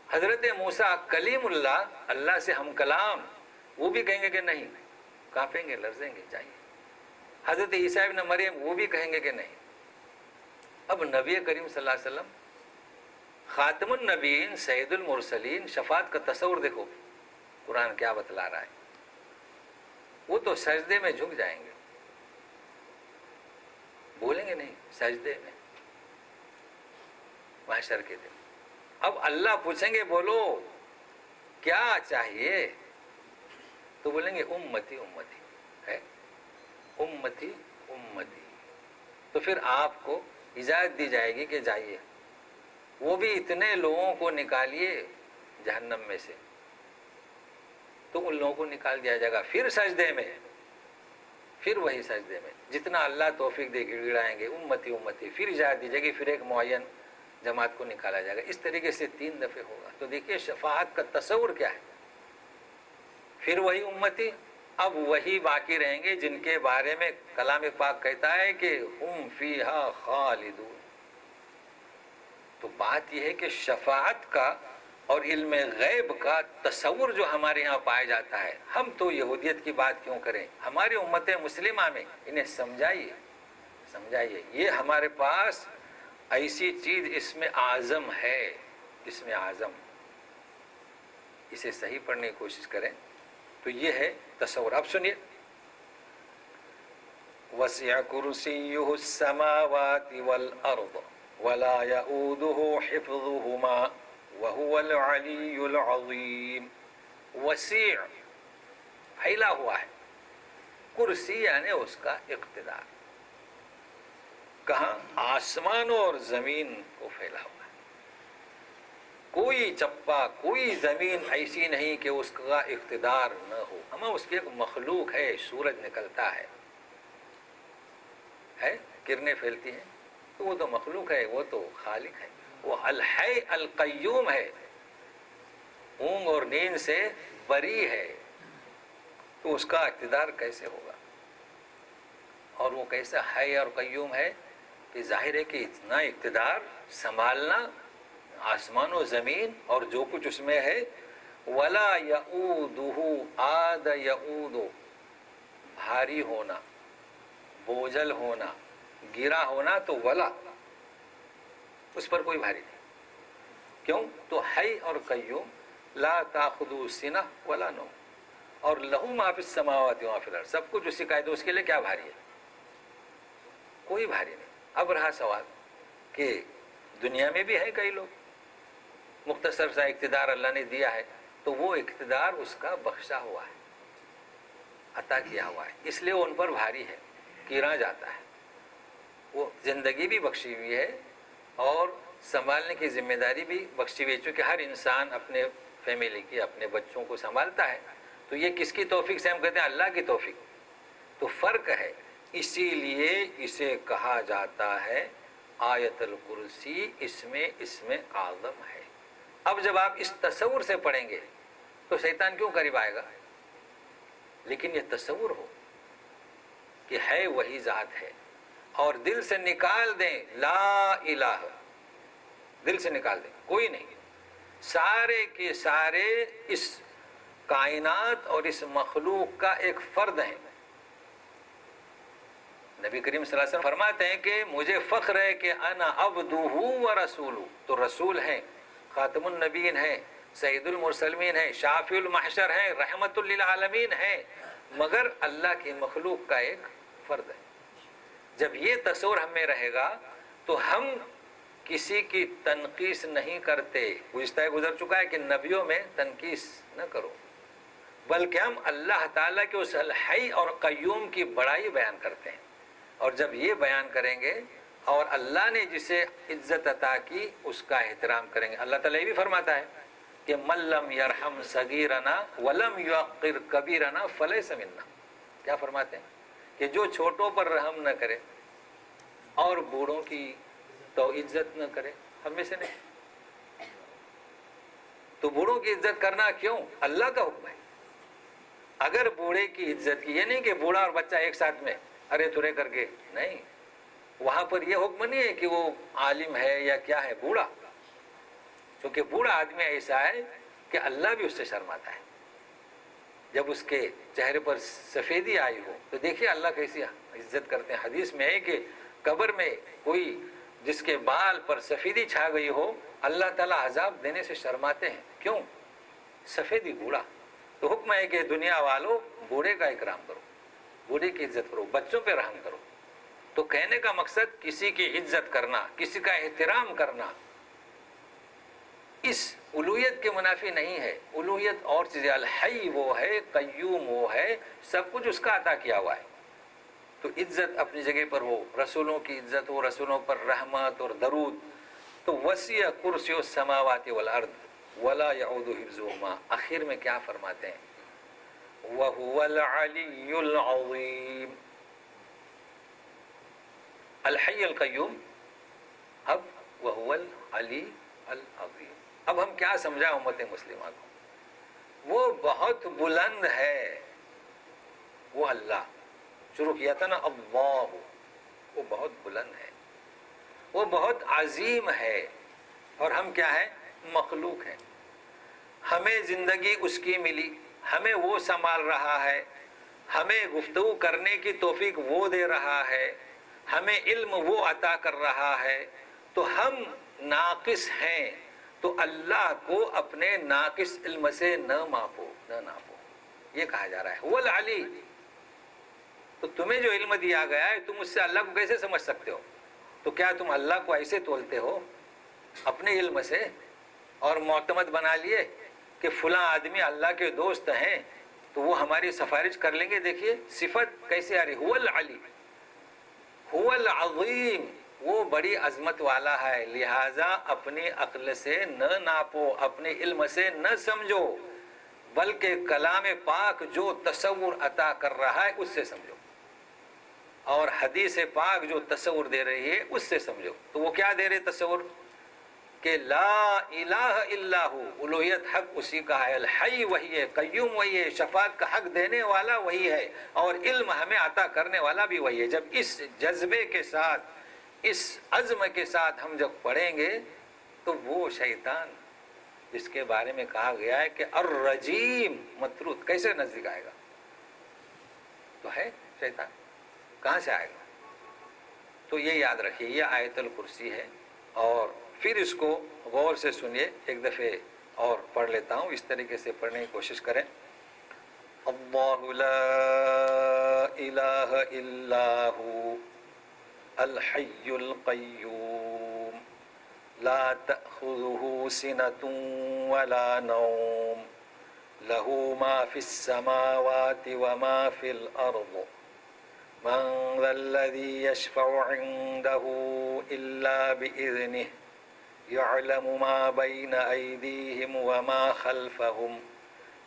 حضرت موسیٰ کلیم اللہ، اللہ سے ہم کلام، وہ بھی کہیں گے کہ نہیں، کانپیں گے، لرزیں گے، جائیے. حضرت عیسیٰ ابن مریم، وہ بھی کہیں گے کہ نہیں. اب نبی کریم صلی اللہ علیہ وسلم خاتم النبیین، سید المرسلین، شفاعت کا تصور دیکھو قرآن کیا بتلا رہا ہے. وہ تو سجدے میں جھک جائیں گے، بولیں گے نہیں سجدے میں محشر کے دن. اب اللہ پوچھیں گے بولو کیا چاہیے، تو بولیں گے امتی امتی ہے، امتی امتی. تو پھر آپ کو اجازت دی جائے گی کہ جائیے، وہ بھی اتنے لوگوں کو نکالیے جہنم میں سے. تو ان لوگوں کو نکال دیا جائے گا پھر سجدے میں، پھر وہی سجدے میں جتنا اللہ توفیق دے گی گڑائیں گے امتی امتی. پھر اجازت دی جائے گی، پھر ایک معین جماعت کو نکالا جائے گا. اس طریقے سے 3 دفعے ہوگا. تو دیکھیے شفاعت کا تصور کیا ہے. پھر وہی امتی، اب وہی باقی رہیں گے جن کے بارے میں کلام پاک کہتا ہے کہ ہم فیہا خالدون. تو بات یہ ہے کہ شفاعت کا اور علم غیب کا تصور جو ہمارے ہاں پایا جاتا ہے، ہم تو یہودیت کی بات کیوں کریں، ہماری امت مسلمہ میں انہیں سمجھائیے. یہ ہمارے پاس ایسی چیز اسم اعظم ہے، اسم اعظم، اسے صحیح پڑھنے کی کوشش کریں. تو یہ ہے تصور. اب سنیے، وسع کرسیہ السماوات والارض ولا یؤودہ حفظہما وهو العلی العظیم. وسیع پھیلا ہوا ہے، کرسی یعنی اس کا اقتدار. کہاں؟ آسمانوں اور زمین کو پھیلا ہوا ہے. کوئی چپا، کوئی زمین ایسی نہیں کہ اس کا اقتدار نہ ہو. ہمیں اس کی ایک مخلوق ہے، سورج نکلتا ہے کرنیں پھیلتی ہیں، تو وہ تو مخلوق ہے، وہ تو خالق ہے. وہ الحی القیوم ہے، اونگ اور نیند سے بری ہے. تو اس کا اقتدار کیسے ہوگا؟ اور وہ کیسا حی اور قیوم ہے کہ ظاہر ہے کہ اتنا اقتدار سنبھالنا آسمان و زمین اور جو کچھ اس میں ہے. ولا یؤودہ، عاد یؤود، بھاری ہونا، بوجھل ہونا، گرا ہونا. تو ولا، اس پر کوئی بھاری نہیں. کیوں؟ تو حی اور قیوم، لا تاخذہ سنہ ولا نوم، اور لہو ما فی السماوات وما فی الارض، سب کچھ اسی کا ہے. تو اس کے لیے کیا بھاری ہے؟ کوئی بھاری نہیں. اب رہا سوال کہ دنیا میں بھی ہے کئی لوگ، مختصر سا اقتدار اللہ نے دیا ہے، تو وہ اقتدار اس کا بخشا ہوا ہے، عطا کیا ہوا ہے، اس لیے وہ ان پر بھاری ہے، گرا جاتا ہے. وہ زندگی بھی بخشی ہوئی ہے اور سنبھالنے کی ذمہ داری بھی بخشی ہوئی ہے، چونکہ ہر انسان اپنے فیملی کی، اپنے بچوں کو سنبھالتا ہے. تو یہ کس کی توفیق سے ہم کہتے ہیں؟ اللہ کی توفیق. تو فرق ہے، اسی لیے اسے کہا جاتا ہے آیت الکرسی، اسم اعظم ہے. اب جب آپ اس تصور سے پڑھیں گے تو شیطان کیوں قریب آئے گا؟ لیکن یہ تصور ہو کہ ہے وہی ذات ہے، اور دل سے نکال دیں لا الہ، دل سے نکال دیں، کوئی نہیں، سارے کے سارے اس کائنات اور اس مخلوق کا ایک فرد ہیں. نبی کریم صلی اللہ علیہ وسلم فرماتے ہیں کہ مجھے فخر ہے کہ انا عبدہ و رسولہ. تو رسول ہیں، خاتم النبیین ہیں، سید المرسلین ہیں، شافی المحشر ہیں، رحمت للعالمین ہیں، مگر اللہ کی مخلوق کا ایک فرد ہے. جب یہ تصور ہم میں رہے گا تو ہم کسی کی تنقیس نہیں کرتے. گزشتہ گزر چکا ہے کہ نبیوں میں تنقیس نہ کرو، بلکہ ہم اللہ تعالیٰ کے اس الحی اور قیوم کی بڑائی بیان کرتے ہیں. اور جب یہ بیان کریں گے اور اللہ نے جسے عزت عطا کی اس کا احترام کریں گے. اللہ تعالیٰ یہ بھی فرماتا ہے کہ من لم یرحم صغیرنا ولم یوقر کبیرنا فلیس منا. کیا فرماتے ہیں کہ جو چھوٹوں پر رحم نہ کرے اور بوڑھوں کی تو عزت نہ کرے ہم میں سے نہیں. تو بوڑھوں کی عزت کرنا کیوں؟ اللہ کا حکم ہے. اگر بوڑھے کی عزت کی، یہ نہیں کہ بوڑھا اور بچہ ایک ساتھ میں ارے ترے کر کے، نہیں، وہاں پر یہ حکم نہیں ہے کہ وہ عالم ہے یا کیا ہے، بوڑھا، کیونکہ بوڑھا آدمی ایسا ہے کہ اللہ بھی اس سے شرماتا ہے. جب اس کے چہرے پر سفیدی آئی ہو تو دیکھیے اللہ کیسی عزت کرتے ہیں. حدیث میں ہے کہ قبر میں کوئی جس کے بال پر سفیدی چھا گئی ہو اللہ تعالیٰ عذاب دینے سے شرماتے ہیں. کیوں؟ سفیدی، بوڑھا. تو حکم ہے کہ دنیا والوں بوڑھے کا اکرام کرو، بوڑھے کی عزت کرو، بچوں پہ رحم کرو. تو کہنے کا مقصد کسی کی عزت کرنا، کسی کا احترام کرنا اس الوہیت کے منافی نہیں ہے. الوہیت اور چیزیں، الحی وہ ہے، قیوم وہ ہے، سب کچھ اس کا عطا کیا ہوا ہے. تو عزت اپنی جگہ پر ہو، رسولوں کی عزت ہو، رسولوں پر رحمت اور درود. تو وسیع کرسی السماوات والارض ولا یعود حفظهما. آخر میں کیا فرماتے ہیں؟ وَهُوَ الْعَلِيُّ الْعَظِيمُ. الحی القیوم. اب وَهُوَ الْعَلِيُّ الْعَظِيمُ. اب ہم کیا سمجھا امت مسلمہ کو؟ وہ بہت بلند ہے، وہ اللہ. شروع کیا تھا نا اللہ، وہ بہت بلند ہے، وہ بہت عظیم ہے، اور ہم کیا ہیں؟ مخلوق ہیں. ہمیں زندگی اس کی ملی، ہمیں وہ سنبھال رہا ہے، ہمیں گفتگو کرنے کی توفیق وہ دے رہا ہے، ہمیں علم وہ عطا کر رہا ہے. تو ہم ناقص ہیں، تو اللہ کو اپنے ناقص علم سے نہ ماپو، نہ ناپو. یہ کہا جا رہا ہے وہ العلی. تو تمہیں جو علم دیا گیا ہے تم اس سے اللہ کو کیسے سمجھ سکتے ہو؟ تو کیا تم اللہ کو ایسے تولتے ہو اپنے علم سے اور معتمد بنا لیے کہ فلاں آدمی اللہ کے دوست ہیں تو وہ ہماری سفارش کر لیں گے؟ دیکھیے صفت کیسے آ رہی. هو العلی، هو العظیم، وہ بڑی عظمت والا ہے. لہٰذا اپنی عقل سے نہ ناپو، اپنے علم سے نہ سمجھو، بلکہ کلام پاک جو تصور عطا کر رہا ہے اس سے سمجھو، اور حدیث پاک جو تصور دے رہی ہے اس سے سمجھو. تو وہ کیا دے رہے تصور؟ کہ لا الہ الا ہو، الوہیت حق اسی کا ہے، الحی وہی ہے، قیوم وہی ہے، شفاعت کا حق دینے والا وہی ہے، اور علم ہمیں عطا کرنے والا بھی وہی ہے. جب اس جذبے کے ساتھ، اس عزم کے ساتھ ہم جب پڑھیں گے تو وہ شیطان جس کے بارے میں کہا گیا ہے کہ الرجیم مطرود، کیسے نزدیک آئے گا؟ تو ہے شیطان، کہاں سے آئے گا؟ تو یہ یاد رکھیے، یہ آیت الکرسی ہے. اور پھر اس کو غور سے سنیے. ایک دفعہ اور پڑھ لیتا ہوں، اس طریقے سے پڑھنے کی کوشش کریں. اللہ لا الہ الا ہو الحی القیوم لا تأخذه سنة ولا نوم له ما في السماوات وما في الأرض من ذا الذي يشفع عنده إلا بإذنه يعلم ما بين أيديهم وما خلفهم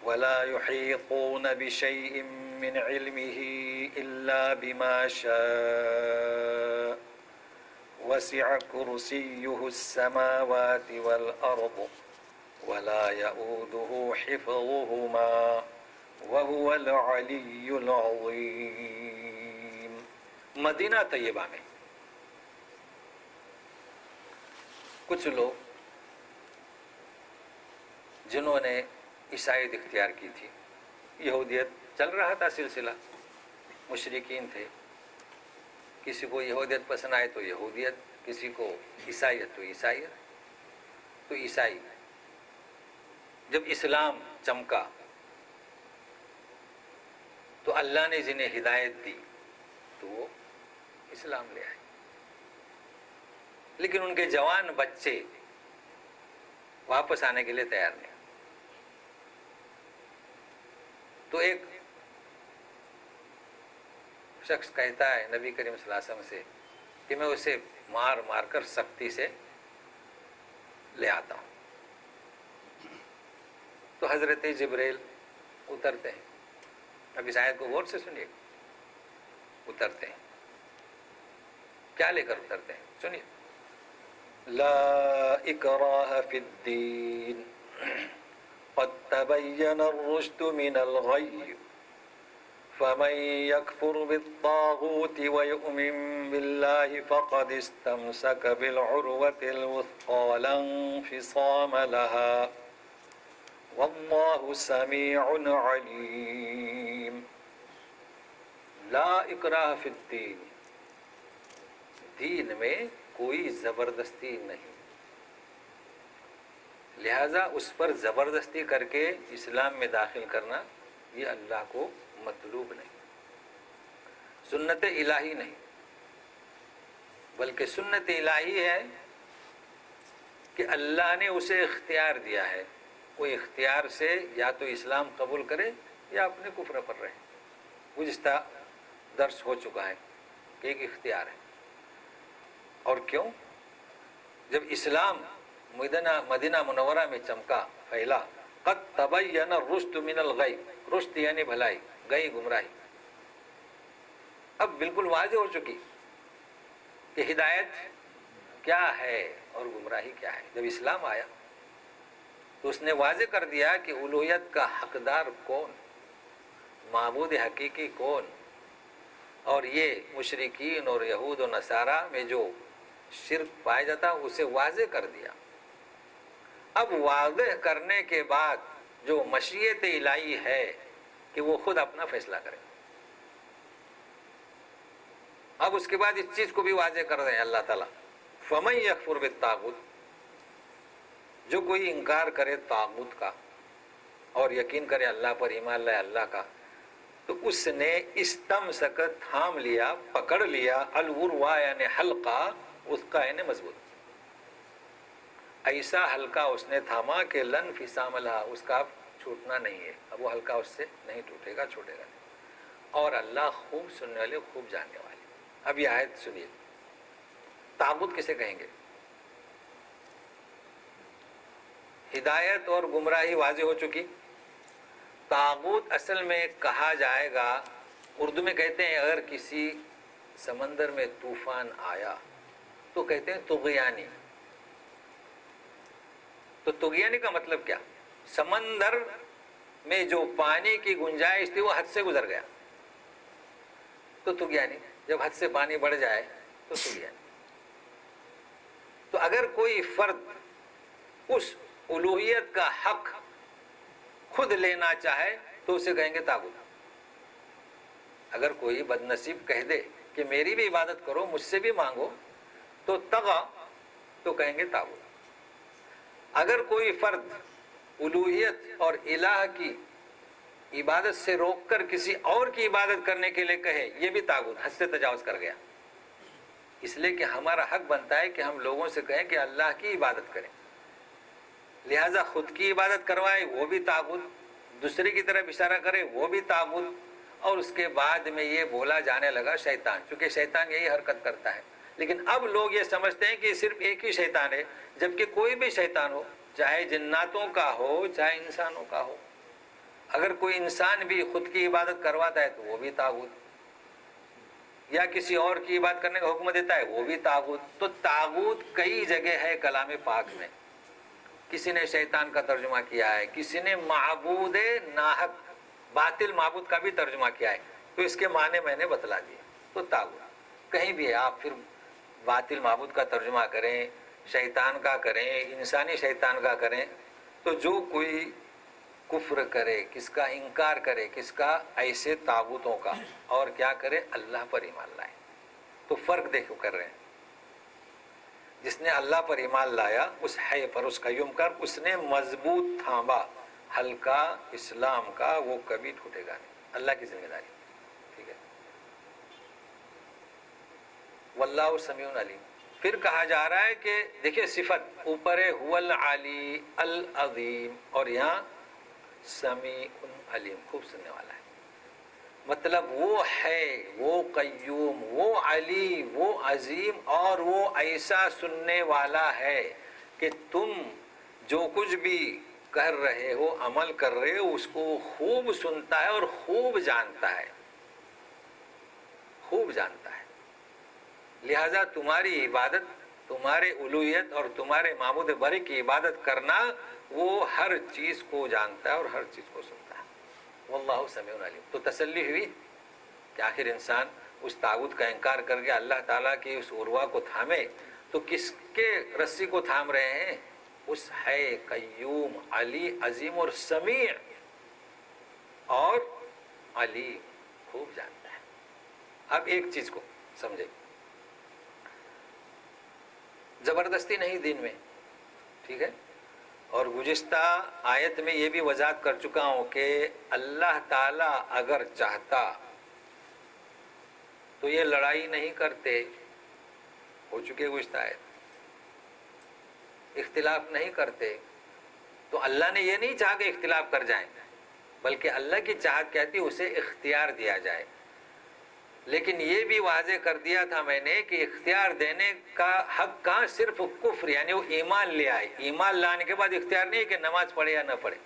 ولا يحيطون بشيء من علمه إلا بما شاء وسع كرسيه السماوات والأرض ولا يؤوده حفظهما وهو العلي العظيم. مدینہ طیبہ میں کچھ لوگ جنہوں نے عیسائیت اختیار کی تھی، یہودیت چل رہا تھا سلسلہ، مشرکین تھے، کسی کو یہودیت پسند آئے تو یہودیت، کسی کو عیسائیت تو عیسائیت. تو عیسائی جب اسلام چمکا تو اللہ نے جنہیں ہدایت دی تو وہ اسلام لے آئے، لیکن ان کے جوان بچے واپس آنے کے لیے تیار نہیں. تو ایک شخص کہتا ہے نبی کریم صلی اللہ علیہ وسلم سے کہ میں اسے مار مار کر سختی سے لے آتا ہوں. تو حضرت جبریل اترتے ہیں. اب اس آیت کو غور سے سنیے. اترتے ہیں, کیا لے کر اترتے ہیں سنیے. لا اکراہ فی الدین قد تبین الرشد من الغی فمن يكفر بالطاغوت ويؤمن بالله فقد استمسك بالعروة الوثقى لا انفصام لها والله سميع عليم. لا اکراہ فی الدین, دین میں کوئی زبردستی نہیں, لہذا اس پر زبردستی کر کے اسلام میں داخل کرنا یہ اللہ کو مطلوب نہیں, سنت الہی نہیں, بلکہ سنت الہی ہے کہ اللہ نے اسے اختیار دیا ہے, کوئی اختیار سے یا تو اسلام قبول کرے یا اپنے کفر پر رہے. گزشتہ درس ہو چکا ہے کہ ایک اختیار ہے. اور کیوں؟ جب اسلام مدینہ منورہ میں چمکا, پھیلا, قد تبین الرشد من الغی, رشد یعنی بھلائی, گئی گمراہی, اب بالکل واضح ہو چکی کہ ہدایت کیا ہے اور گمراہی کیا ہے. جب اسلام آیا تو اس نے واضح کر دیا کہ الوہیت کا حقدار کون, معبود حقیقی کون, اور یہ مشرکین اور یہود و نصارہ میں جو شرک پایا جاتا اسے واضح کر دیا. اب واضح کرنے کے بعد جو مشیت الہی ہے کہ وہ خود اپنا فیصلہ کرے. اب اس کے بعد اس چیز کو بھی واضح کر رہے ہیں اللہ تعالیٰ, فَمَن يَكْفُرْ بِالطَّاغُوتِ, جو کوئی انکار کرے طاغوت کا اور یقین کرے اللہ پر, ایمان لائے اللہ کا, تو اس نے استمسک تھام لیا, پکڑ لیا, العروہ یعنی حلقہ, اس کا یعنی مضبوط, ایسا حلقہ اس نے تھاما کہ لن انفصام لہا, اس کا اب چھوٹنا نہیں ہے, اب وہ حلقہ اس سے نہیں ٹوٹے گا, چھوٹے گا نہیں. اور اللہ خوب سننے والے, خوب جاننے والے. اب یہ آیت سنیے, طاغوت کسے کہیں گے؟ ہدایت اور گمراہی واضح ہو چکی. طاغوت اصل میں کہا جائے گا, اردو میں کہتے ہیں اگر کسی سمندر میں طوفان آیا تو کہتے ہیں طغیانی. تو طغیانی کا مطلب کیا؟ سمندر میں جو پانی کی گنجائش تھی وہ حد سے گزر گیا تو طغیانی. جب حد سے پانی بڑھ جائے تو طغیانی. تو اگر کوئی فرد اس الوہیت کا حق خود لینا چاہے تو اسے کہیں گے طاغوت. اگر کوئی بد نصیب کہہ دے کہ میری بھی عبادت کرو, مجھ سے بھی مانگو, تو طغا, تو کہیں گے طاغوت. اگر کوئی فرد الوہیت اور الہ کی عبادت سے روک کر کسی اور کی عبادت کرنے کے لیے کہے, یہ بھی طاغوت, حد سے تجاوز کر گیا. اس لیے کہ ہمارا حق بنتا ہے کہ ہم لوگوں سے کہیں کہ اللہ کی عبادت کریں, لہٰذا خود کی عبادت کروائے وہ بھی طاغوت, دوسرے کی طرف اشارہ کرے وہ بھی طاغوت. اور اس کے بعد میں یہ بولا جانے لگا شیطان, چونکہ شیطان یہی حرکت کرتا ہے. لیکن اب لوگ یہ سمجھتے ہیں کہ صرف ایک ہی شیطان ہے, جبکہ کوئی بھی شیطان ہو, چاہے جناتوں کا ہو چاہے انسانوں کا ہو, اگر کوئی انسان بھی خود کی عبادت کرواتا ہے تو وہ بھی طاغوت, یا کسی اور کی عبادت کرنے کا حکم دیتا ہے وہ بھی طاغوت. تو طاغوت کئی جگہ ہے کلام پاک میں. کسی نے شیطان کا ترجمہ کیا ہے, کسی نے معبود ناحق, باطل معبود کا بھی ترجمہ کیا ہے. تو اس کے معنی میں نے بتلا دیے. تو طاغوت کہیں بھی ہے, آپ پھر باطل معبود کا ترجمہ کریں, شیطان کا کریں, انسانی شیطان کا کریں, تو جو کوئی کفر کرے, کس کا انکار کرے, کس کا, ایسے طاغوتوں کا, اور کیا کرے, اللہ پر ایمان لائے. تو فرق دیکھو کر رہے ہیں. جس نے اللہ پر ایمان لایا, اس حی پر, اس قیوم کر, اس نے مضبوط تھاما حلقہ اسلام کا, وہ کبھی ٹوٹے گا نہیں. اللہ کی ذمہ داری. ٹھیک ہے. واللہ سمیع علیم. پھر کہا جا رہا ہے کہ دیکھیے صفت اوپر ہے, هو العلی العظیم, اور یہاں سمیع علیم, خوب سننے والا ہے. مطلب وہ ہے، وہ قیوم، وہ علی، وہ عظیم، اور وہ ایسا سننے والا ہے کہ تم جو کچھ بھی کر رہے ہو، عمل کر رہے ہو، اس کو خوب سنتا ہے اور خوب جانتا ہے، خوب جانتا ہے۔ لہذا تمہاری عبادت، تمہارے الوہیت اور تمہارے معبود بری کی عبادت کرنا، وہ ہر چیز کو جانتا ہے اور ہر چیز کو سنتا ہے۔ واللہ سمیع علیم۔ تو تسلی ہوئی کہ آخر انسان اس طاغوت کا انکار کر کے اللہ تعالیٰ کی اس عروا کو تھامے، تو کس کے رسی کو تھام رہے ہیں؟ اس ہے قیوم، علی، عظیم اور سمیع، اور علی خوب جانتا ہے۔ اب ایک چیز کو سمجھے، زبردستی نہیں دین میں، ٹھیک ہے؟ اور گزشتہ آیت میں یہ بھی وضاحت کر چکا ہوں کہ اللہ تعالیٰ اگر چاہتا تو یہ لڑائی نہیں کرتے، ہو چکے گزشتہ آیت، اختلاف نہیں کرتے، تو اللہ نے یہ نہیں چاہا کہ اختلاف کر جائیں، بلکہ اللہ کی چاہت کہتی اسے اختیار دیا جائے۔ لیکن یہ بھی واضح کر دیا تھا میں نے کہ اختیار دینے کا حق کہاں، صرف کفر، یعنی وہ ایمان لے آئے، ایمان لانے کے بعد اختیار نہیں ہے کہ نماز پڑھے یا نہ پڑھے۔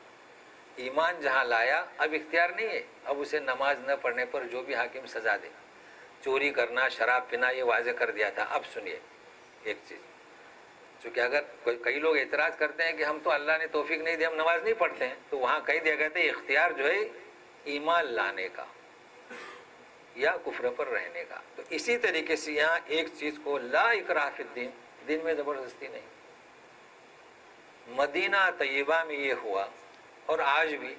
ایمان جہاں لایا اب اختیار نہیں ہے، اب اسے نماز نہ پڑھنے پر جو بھی حاکم سزا دے، چوری کرنا، شراب پینا، یہ واضح کر دیا تھا۔ اب سنیے ایک چیز، چونکہ اگر کئی لوگ اعتراض کرتے ہیں کہ ہم تو اللہ نے توفیق نہیں دی، ہم نماز نہیں پڑھتے ہیں، تو وہاں کہہ دیا گیا تھا اختیار جو ہے ایمان لانے کا یا کفر پر رہنے کا۔ تو اسی طریقے سے یہاں ایک چیز کو، لا اکراہ فی الدین، دین میں زبردستی نہیں۔ مدینہ طیبہ میں یہ ہوا، اور آج بھی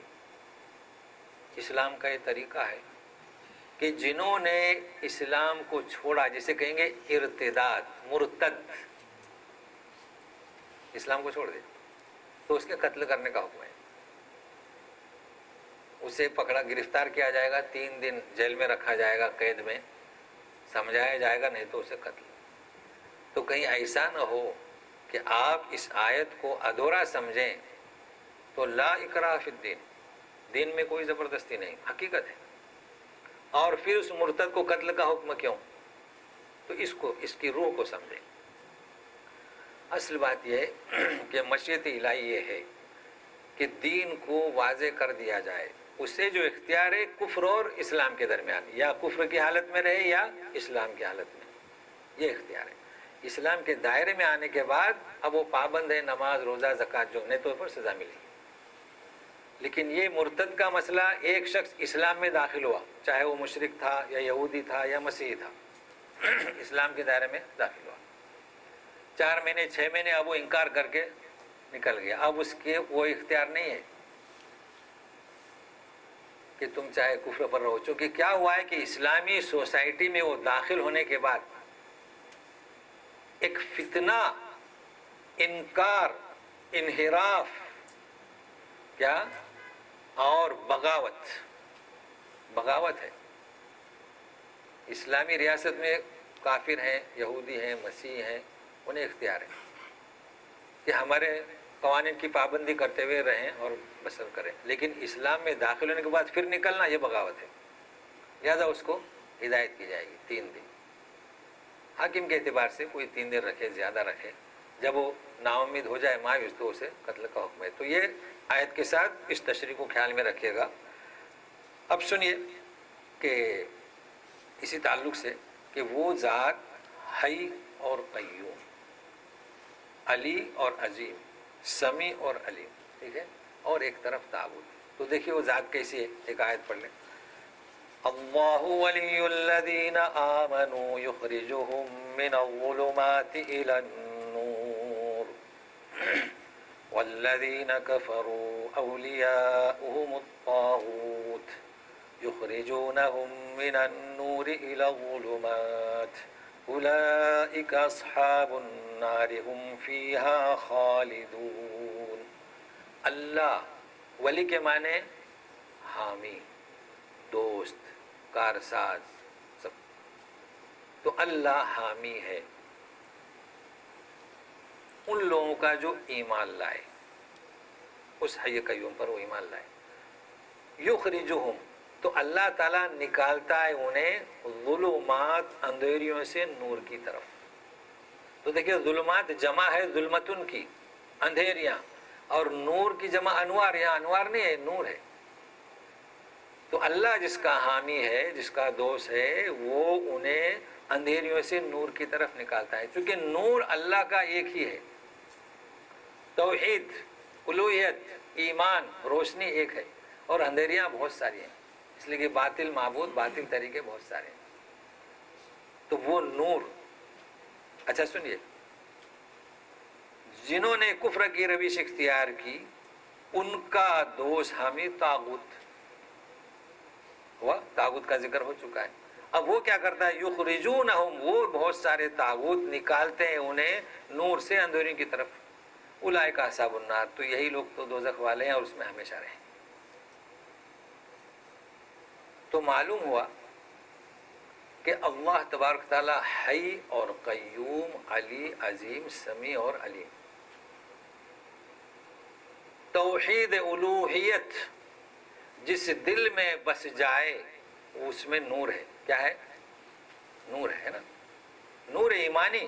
اسلام کا یہ طریقہ ہے کہ جنہوں نے اسلام کو چھوڑا، جسے کہیں گے ارتداد، مرتد، اسلام کو چھوڑ دے، تو اس کے قتل کرنے کا حکم ہے۔ اسے پکڑا، گرفتار کیا جائے گا، 3 دن جیل میں رکھا جائے گا، قید میں سمجھایا جائے گا، نہیں تو اسے قتل۔ تو کہیں ایسا نہ ہو کہ آپ اس آیت کو ادھورا سمجھیں، تو لا اکراہ فی الدین، دین میں کوئی زبردستی نہیں، حقیقت ہے۔ اور پھر اس مرتد کو قتل کا حکم کیوں؟ تو اس کی روح کو سمجھیں۔ اصل بات یہ ہے کہ مشیت الہی یہ ہے کہ دین کو واضح کر دیا جائے، اسے جو اختیار ہے کفر اور اسلام کے درمیان، یا کفر کی حالت میں رہے یا اسلام کی حالت میں، یہ اختیار ہے۔ اسلام کے دائرے میں آنے کے بعد اب وہ پابند ہے نماز، روزہ، زکوٰۃ، جو نہیں تو پر سزا ملے گی۔ لیکن یہ مرتد کا مسئلہ، ایک شخص اسلام میں داخل ہوا، چاہے وہ مشرک تھا یا یہودی تھا یا مسیحی تھا، اسلام کے دائرے میں داخل ہوا، 4 مہینے 6 مہینے اب وہ انکار کر کے نکل گیا، اب اس کے وہ اختیار نہیں ہے کہ تم چاہے کفر پر رہو۔ چونکہ کیا ہوا ہے کہ اسلامی سوسائٹی میں وہ داخل ہونے کے بعد ایک فتنہ، انکار، انحراف، کیا، اور بغاوت ہے۔ اسلامی ریاست میں کافر ہیں، یہودی ہیں، مسیحی ہیں، انہیں اختیار ہے کہ ہمارے قوانین کی پابندی کرتے ہوئے رہیں اور بسر کریں، لیکن اسلام میں داخل ہونے کے بعد پھر نکلنا، یہ بغاوت ہے۔ لہذا اس کو ہدایت کی جائے گی 3 دن، حاکم کے اعتبار سے کوئی 3 دن رکھے، زیادہ رکھے، جب وہ نا امید ہو جائے مایوس تو اسے قتل کا حکم ہے۔ تو یہ آیت کے ساتھ اس تشریح کو خیال میں رکھیے گا۔ اب سنیے کہ اسی تعلق سے کہ وہ ذات حی اور قیوم، علی اور عظیم، سمیع اور علیم، ٹھیک ہے، اور ایک طرف تعبد۔ تو دیکھیے وہ ذات کیسی ہے، ایک آیت پڑھ لیں۔ اللہ ولی الذین آمنوا یخرجهم من الظلمات الى النور والذین کفروا اولیاؤهم الطاغوت یخرجونهم من النور الى الظلمات اولئک اصحاب النار هم فیہا خالدون۔ اللہ، ولی کے معنی حامی، دوست، کارساز، سب۔ تو اللہ حامی ہے ان لوگوں کا جو ایمان لائے، اس حی قیوم پر وہ ایمان لائے۔ یخرجہم، تو اللہ تعالیٰ نکالتا ہے انہیں ظلمات اندھیریوں سے نور کی طرف. تو دیکھیے ظلمات جمع ہے ظلمتن کی اندھیریاں، اور نور کی جمع انوار، یہاں انوار نہیں ہے نور ہے. تو اللہ جس کا حامی ہے، جس کا دوست ہے، وہ انہیں اندھیریوں سے نور کی طرف نکالتا ہے. چونکہ نور اللہ کا ایک ہی ہے، توحید، الوہیت، ایمان، روشنی ایک ہے، اور اندھیریاں بہت ساری ہیں، اس لیے کہ باطل معبود، باطل طریقے بہت سارے ہیں. تو وہ نور. اچھا سنیے، جنہوں نے کفر کی روش اختیار کی ان کا دوست حامی طاغوت ہوا. طاغوت کا ذکر ہو چکا ہے. اب وہ کیا کرتا ہے؟ یخرجونہم، وہ بہت سارے طاغوت نکالتے ہیں انہیں نور سے اندھیروں کی طرف. اولئک اصحاب النار، تو یہی لوگ تو دوزخ والے ہیں اور اس میں ہمیشہ رہیں. تو معلوم ہوا کہ اللہ تبارک تعالیٰ حی اور قیوم، علی، عظیم، سمیع اور علیم. توحید الوہیت جس دل میں بس جائے اس میں نور ہے. کیا ہے؟ نور ہے نا، نور ایمانی.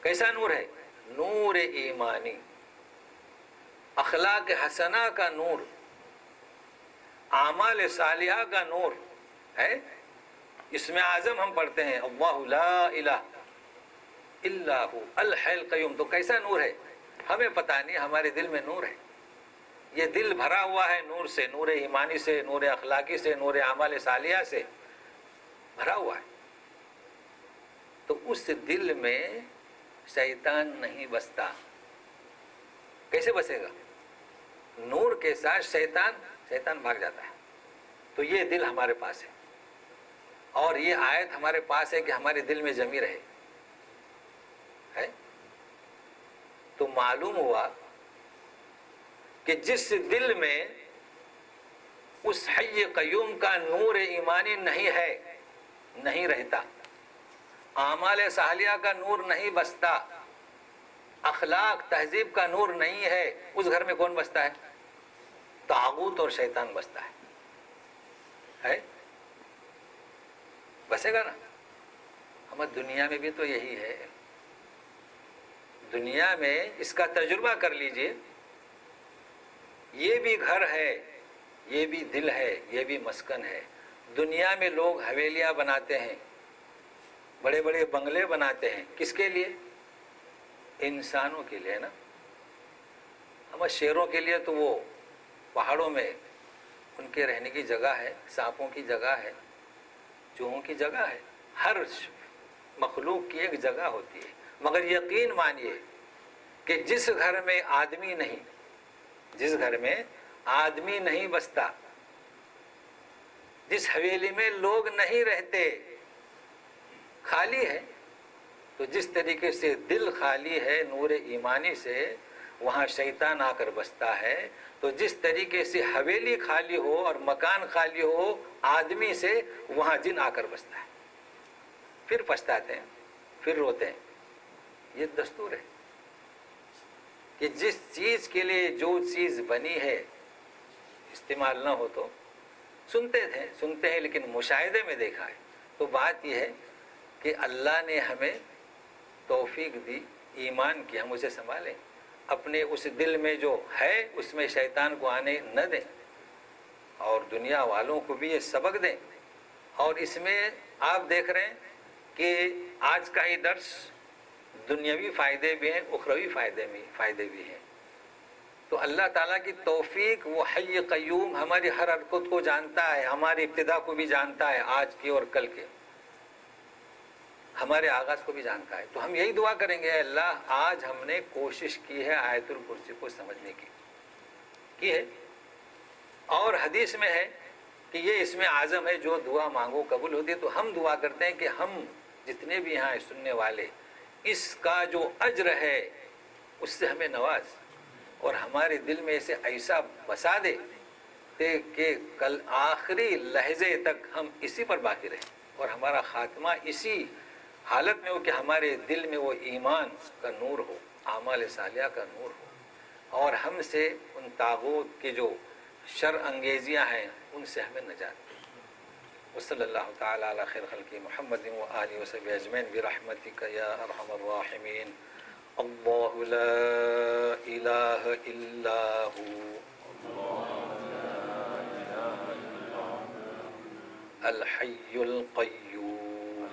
کیسا نور ہے؟ نور ایمانی، اخلاق حسنہ کا نور، اعمال صالحہ کا نور ہے. اس میں اعظم ہم پڑھتے ہیں اللہ لا الہ الا ہو الحی القیوم. تو کیسا نور ہے ہمیں پتہ نہیں، ہمارے دل میں نور ہے. یہ دل بھرا ہوا ہے نور سے، نور ایمانی سے، نور اخلاقی سے، نور اعمال صالحہ سے بھرا ہوا ہے. تو اس دل میں شیطان نہیں بستا. کیسے بسے گا؟ نور کے ساتھ شیطان بھاگ جاتا ہے. تو یہ دل ہمارے پاس ہے، اور یہ آیت ہمارے پاس ہے کہ ہمارے دل میں جمی رہے ہے. تو معلوم ہوا کہ جس دل میں اس حی قیوم کا نور ایمانی نہیں ہے، نہیں رہتا، اعمال صالحہ کا نور نہیں بستا، اخلاق تہذیب کا نور نہیں ہے، اس گھر میں کون بستا ہے؟ طاغوت اور شیطان بستا ہے. بسے گا نا. ہمیں دنیا میں بھی تو یہی ہے. دنیا میں اس کا تجربہ کر لیجئے. یہ بھی گھر ہے، یہ بھی دل ہے، یہ بھی مسکن ہے. دنیا میں لوگ حویلیاں بناتے ہیں، بڑے بڑے بنگلے بناتے ہیں. کس کے لیے؟ انسانوں کے لیے نا. ہمیں شیروں کے لیے تو وہ پہاڑوں میں ان کے رہنے کی جگہ ہے، سانپوں کی جگہ ہے، چوہوں کی جگہ ہے. ہر مخلوق کی ایک جگہ ہوتی ہے. مگر یقین مانیے کہ جس گھر میں آدمی نہیں، جس گھر میں آدمی نہیں بستا، جس حویلی میں لوگ نہیں رہتے، خالی ہے، تو جس طریقے سے دل خالی ہے نور ایمانی سے، وہاں شیطان آ کر بستا ہے. تو جس طریقے سے حویلی خالی ہو اور مکان خالی ہو آدمی سے، وہاں جن آ کر بستا ہے. پھر پچھتاتے ہیں، پھر روتے ہیں. یہ دستور ہے کہ جس چیز کے لیے جو چیز بنی ہے استعمال نہ ہو تو سنتے ہیں لیکن مشاہدے میں دیکھا ہے. تو بات یہ ہے کہ اللہ نے ہمیں توفیق دی ایمان کی، ہم اسے سنبھالیں. اپنے اس دل میں جو ہے اس میں شیطان کو آنے نہ دیں، اور دنیا والوں کو بھی یہ سبق دیں. اور اس میں آپ دیکھ رہے ہیں کہ آج کا یہ درس دنیاوی فائدے بھی ہیں، اخروی فائدے بھی ہیں. تو اللہ تعالیٰ کی توفیق، وہ حی قیوم ہماری ہر حرکت کو جانتا ہے، ہماری ابتدا کو بھی جانتا ہے، آج کی اور کل کے، ہمارے آغاز کو بھی جانتا ہے. تو ہم یہی دعا کریں گے، اللہ آج ہم نے کوشش کی ہے آیت الکرسی کو سمجھنے کی ہے. اور حدیث میں ہے کہ یہ اس میں اعظم ہے، جو دعا مانگو قبول ہوتی ہے. تو ہم دعا کرتے ہیں کہ ہم جتنے بھی یہاں سننے والے، اس کا جو اجر ہے اس سے ہمیں نواز، اور ہمارے دل میں اسے ایسا بسا دے کہ کل آخری لحظے تک ہم اسی پر باقی رہیں، اور ہمارا خاتمہ اسی حالت میں ہو کہ ہمارے دل میں وہ ایمان کا نور ہو، اعمال صالحہ کا نور ہو، اور ہم سے ان طاغوت کے جو شر انگیزیاں ہیں ان سے ہمیں نجات دے. وصلی اللہ تعالی علی خیر خلقی محمد و آلہ وصحبہ اجمعین برحمتک یا ارحم الراحمین. اللہ لا الہ الا ہو الحی القیوم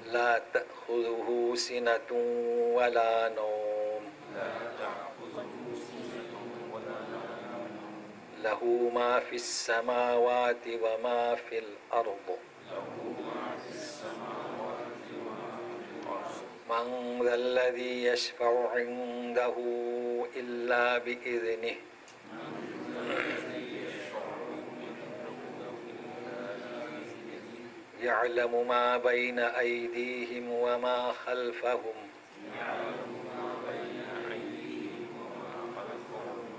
لا تأخذه سنة ولا نوم له ما في السماوات وما في الأرض من ذا الذي يشفع عنده إلا بإذنه يعلم ما بين أيديهم وما خلفهم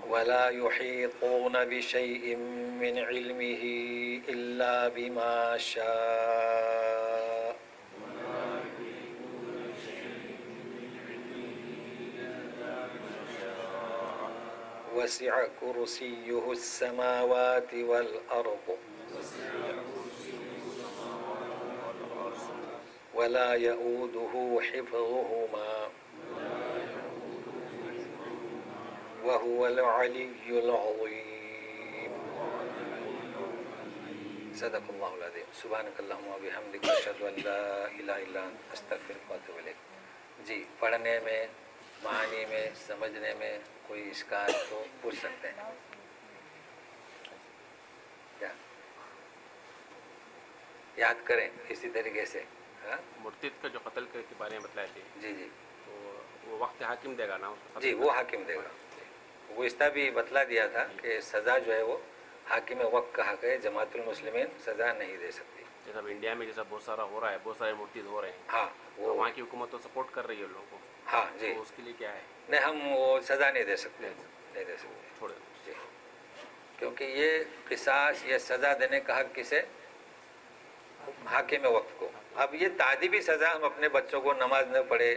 ولا يحيطون بشيء من علمه إلا بما شاء وسع كرسيه السماوات والأرض ولا يؤوده حفظهما وهو العلي العظيم. صدق اللہ العظیم. سبحانک اللہم و بحمدک اشہد ان لا الہ الا انت استغفرک و اتوب الیک. جی پڑھنے میں، معنی میں، سمجھنے میں کوئی اشکال تو پوچھ سکتے ہیں. کیا یاد کریں اسی طریقے سے.
مرتد کا جو قتل کے بارے میں بتلائے تھے،
جی جی
تو وہ وقت حاکم دے گا نا اس کو؟
جی وہ حاکم دے گا. وہ اس طرح بھی بتلا دیا تھا کہ سزا جو ہے وہ حاکم وقت کا حق ہے، جماعت المسلمین سزا نہیں دے سکتی.
جیسا انڈیا میں جیسا بہت سارا ہو رہا ہے، بہت سارے مرتد ہو رہے ہیں.
ہاں
تو وہاں کی حکومت تو سپورٹ کر رہی ہے لوگوں کو.
ہاں جی.
تو اس کے لیے کیا ہے؟
نہیں ہم وہ سزا نہیں دے سکتے، نہیں دے سکتے
چھوڑے.
جی. کیونکہ یہ قصاص، یہ سزا دینے کا حق کسے؟ حاکم وقت کو. اب یہ تعدیبی سزا ہم اپنے بچوں کو نماز نہ پڑھے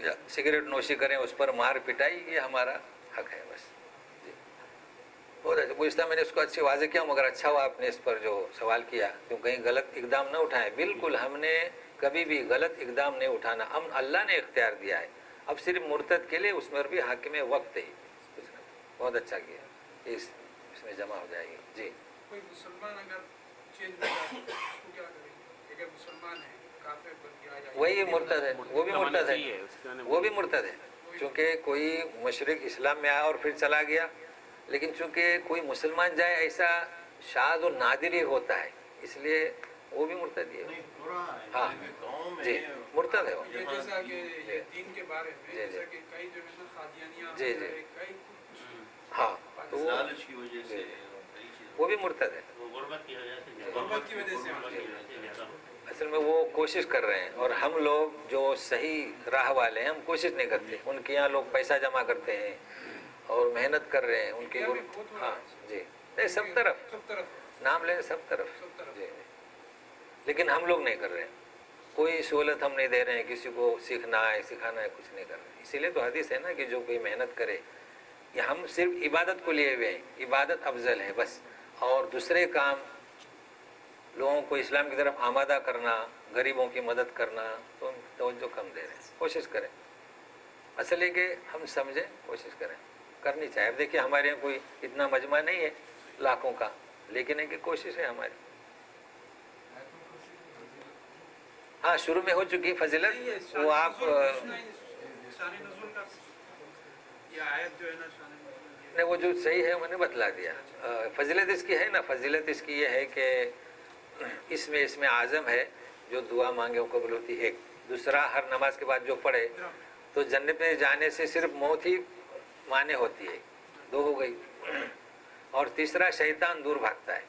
یا سگریٹ نوشی کریں اس پر مار پٹائی، یہ ہمارا حق ہے بس. جی بہت اچھا. اس طرح میں نے اس کو اچھی واضح کیا، مگر اچھا ہوا آپ نے اس پر جو سوال کیا، کیوں کہیں غلط اقدام نہ اٹھائیں. بالکل ہم نے کبھی بھی غلط اقدام نہیں اٹھانا، اللہ نے اختیار دیا ہے. اب صرف مرتد کے لیے اس میں بھی حاکم وقت ہی. بہت اچھا کیا، اس میں جمع ہو جائے گی. جی
کوئی مسلمان اگر چینج ہو جائے تو اس کو کیا کریں گے؟ اگر مسلمان ہے کافر بن گیا یا
وہی مرتد ہے، وہ بھی مرتد ہے، وہ بھی مرتد ہے.
کوئی
چونکہ کوئی مشرک اسلام میں آیا اور پھر چلا گیا، لیکن چونکہ کوئی مسلمان جائے ایسا شاذ و نادر ہی ہوتا ہے، اس لیے وہ بھی مرتد ہی ہے. ہاں جی مرتد ہے وہ.
یہ جیسا کہ یہ دین کے بارے میں
جی، جی.
جیسا کہ کئی جو ہے نا قادیانیاں
جی، جی.
کئی
ہاں تو وہ
لالچ کی وجہ سے
وہ بھی مرتد ہے.
غربت کی وجہ سے
غربت کی وجہ سے
اصل میں وہ کوشش کر رہے ہیں، اور ہم لوگ جو صحیح راہ والے ہیں ہم کوشش نہیں کرتے. ان کے یہاں لوگ پیسہ جمع کرتے ہیں اور محنت کر رہے ہیں ان کی. ہاں جی نہیں سب طرف
سب طرف
نام لیں، سب طرف.
سب طرف.
جی لیکن ہم لوگ نہیں کر رہے ہیں. کوئی سہولت ہم نہیں دے رہے ہیں کسی کو، سیکھنا ہے سکھانا ہے کچھ نہیں کر رہے ہیں. اسی لیے تو حدیث ہے نا کہ جو کوئی محنت کرے. یہ ہم صرف عبادت کو لیے ہوئے ہیں، عبادت افضل ہے بس. اور دوسرے کام لوگوں کو اسلام کی طرف آمادہ کرنا، غریبوں کی مدد کرنا، تو ہم توجہ کم دے رہے ہیں. کوشش کریں، اصل ہے کہ ہم سمجھیں، کوشش کریں، کرنی چاہیے. اب دیکھیے ہمارے یہاں کوئی اتنا مجمع نہیں ہے لاکھوں کا، لیکن ہے کہ کوشش ہے ہماری. ہاں شروع میں ہو چکی فضیلت، وہ آپ
شان نزول کا یہ آیت جو ہے نا شان نزول
نے وہ جو صحیح ہے میں نے بتلا دیا. فضیلت اس کی ہے نا، فضیلت اس کی یہ ہے کہ اس میں اعظم ہے جو دعا مانگے وہ قبول ہوتی ہے. ایک دوسرا، ہر نماز کے بعد جو پڑھے تو جنت میں جانے سے صرف موت ہی مانے ہوتی ہے. دو ہو گئی. اور تیسرا شیطان دور بھاگتا ہے.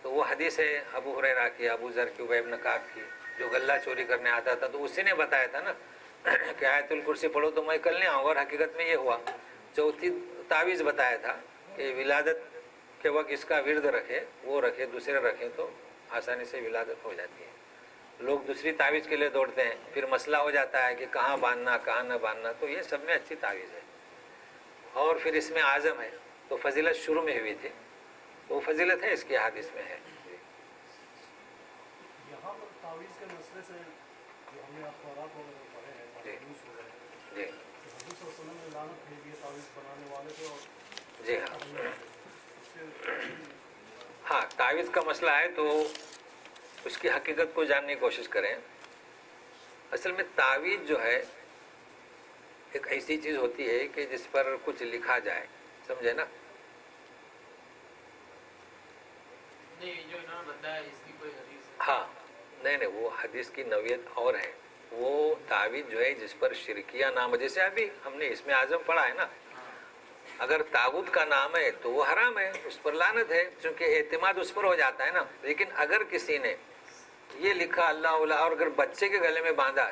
تو وہ حدیث ہے ابو ہریرہ کی، ابو ذر کی، ابی بن کعب کی، جو غلہ چوری کرنے آتا تھا تو اسی نے بتایا تھا نا کہ آیت الکرسی پڑھو تو میں کل نہیں آؤں گا، اور حقیقت میں یہ ہوا. چوتھی تعویذ بتایا تھا کہ ولادت کے وقت اس کا ورد رکھے، وہ رکھے، دوسرے رکھیں تو آسانی سے ولادت ہو جاتی ہے. لوگ دوسری تعویذ کے لیے دوڑتے ہیں، پھر مسئلہ ہو جاتا ہے کہ کہاں باندھنا کہاں نہ باندھنا. تو یہ سب میں اچھی تعویذ ہے. اور پھر اس میں اعظم ہے تو فضیلت شروع میں ہوئی تھی، تو وہ فضیلت ہے اس کی حدیث میں ہے.
یہاں پر تعویذ کے مسئلے سے جو ہم نے اخبارات وغیرہ پڑھے ہیں،
جی.
نیوز وغیرہ،
جی
کہ حضور صلی اللہ علیہ وسلم نے لعنت بھیجی ہے تعویذ بنانے والے پہ اور
جی ہاں.
اس سے
ہاں تعویذ کا مسئلہ ہے تو اس کی حقیقت کو جاننے کی کوشش کریں. اصل میں تعویذ جو ہے ایک ایسی چیز ہوتی ہے کہ جس پر کچھ لکھا جائے، سمجھے نا.
نہیں جو انہوں نے بتایا اس کی کوئی حدیث ہے؟
ہاں نہیں وہ حدیث کی نوعیت اور ہے. وہ تعویذ جو ہے جس پر شرکیہ نام، جیسے ابھی ہم نے اسم اعظم پڑھا ہے نا، اگر طاغوت کا نام ہے تو وہ حرام ہے، اس پر لعنت ہے، چونکہ اعتماد اس پر ہو جاتا ہے نا. لیکن اگر کسی نے یہ لکھا اللہ اللہ اور اگر بچے کے گلے میں باندھا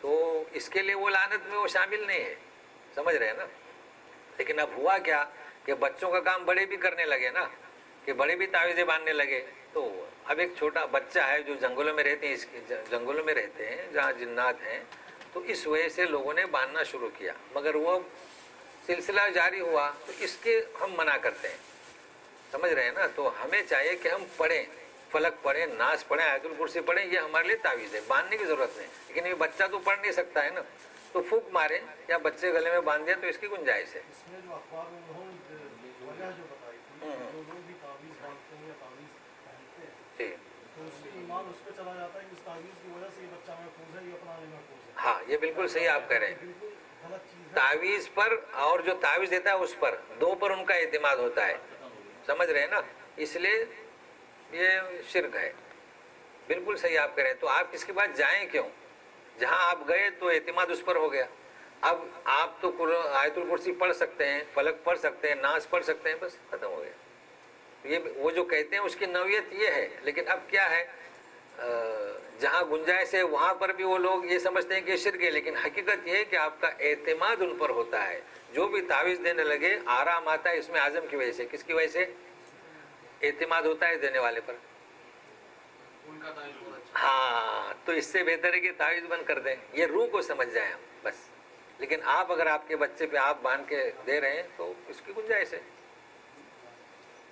تو اس کے لیے وہ لعنت میں وہ شامل نہیں ہے، سمجھ رہے ہیں نا. لیکن اب ہوا کیا کہ بچوں کا کام بڑے بھی کرنے لگے نا، کہ بڑے بھی تعویذیں باندھنے لگے. تو اب ایک چھوٹا بچہ ہے جو جنگلوں میں رہتے ہیں، جنگلوں میں رہتے ہیں جہاں جنات ہیں، تو اس وجہ سے لوگوں نے باندھنا شروع کیا، مگر وہ سلسلہ جاری ہوا تو اس کے ہم منع کرتے ہیں، سمجھ رہے ہیں نا. تو ہمیں چاہیے کہ ہم پڑھیں، فلک پڑھیں، ناس پڑھیں، آیت الکرسی پڑھیں، یہ ہمارے لیے تعویذ ہے، باندھنے کی ضرورت نہیں. لیکن یہ بچہ تو پڑھ نہیں سکتا ہے نا، تو پھونک مارے یا بچے گلے میں باندھ دیا تو اس کی گنجائش ہے.
اس میں جو اخبار میں انہوں نے وجہ جو بتائی تھی، جو لوگ بھی تعویذ باندھتے ہیں یا تعویذ پہنتے ہیں
جی
تو اس کے ایمان اس پہ چلا جاتا ہے کہ اس تعویذ کی وجہ سے یہ بچہ محفوظ ہے، یہ اپنا عالم محفوظ ہے.
ہاں یہ بالکل صحیح آپ کہہ رہے ہیں.
بالکل غلط چیز ہے.
تعویذ پر اور جو تعویذ دیتا ہے اس پر، دو پر ان کا اعتماد ہوتا ہے، سمجھ رہے ہیں نا. اس لیے یہ شرک ہے. بالکل صحیح آپ کہہ رہے ہیں. تو آپ اس کے بعد جائیں کیوں؟ جہاں آپ گئے تو اعتماد اس پر ہو گیا. اب آپ تو آیت الکرسی پڑھ سکتے ہیں، فلک پڑھ سکتے ہیں، ناس پڑھ سکتے ہیں، بس ختم ہو گیا. یہ وہ جو کہتے ہیں اس کی نوعیت یہ ہے. لیکن اب کیا ہے، جہاں گنجائش ہے وہاں پر بھی وہ لوگ یہ سمجھتے ہیں کہ یہ شرک ہے. لیکن حقیقت یہ ہے کہ آپ کا اعتماد ان پر ہوتا ہے. جو بھی تعویذ دینے لگے آرام آتا ہے اس میں اعظم کی وجہ سے. کس کی وجہ سے؟ اعتماد ہوتا ہے دینے والے پر.
ان کا تعویذ بہت اچھا
ہاں تو اس سے بہتر ہے کہ تعویذ بند کر دیں. یہ روح کو سمجھ جائیں ہم بس. لیکن آپ اگر آپ کے بچے پہ آپ باندھ کے دے رہے ہیں تو اس کی گنجائش ہے.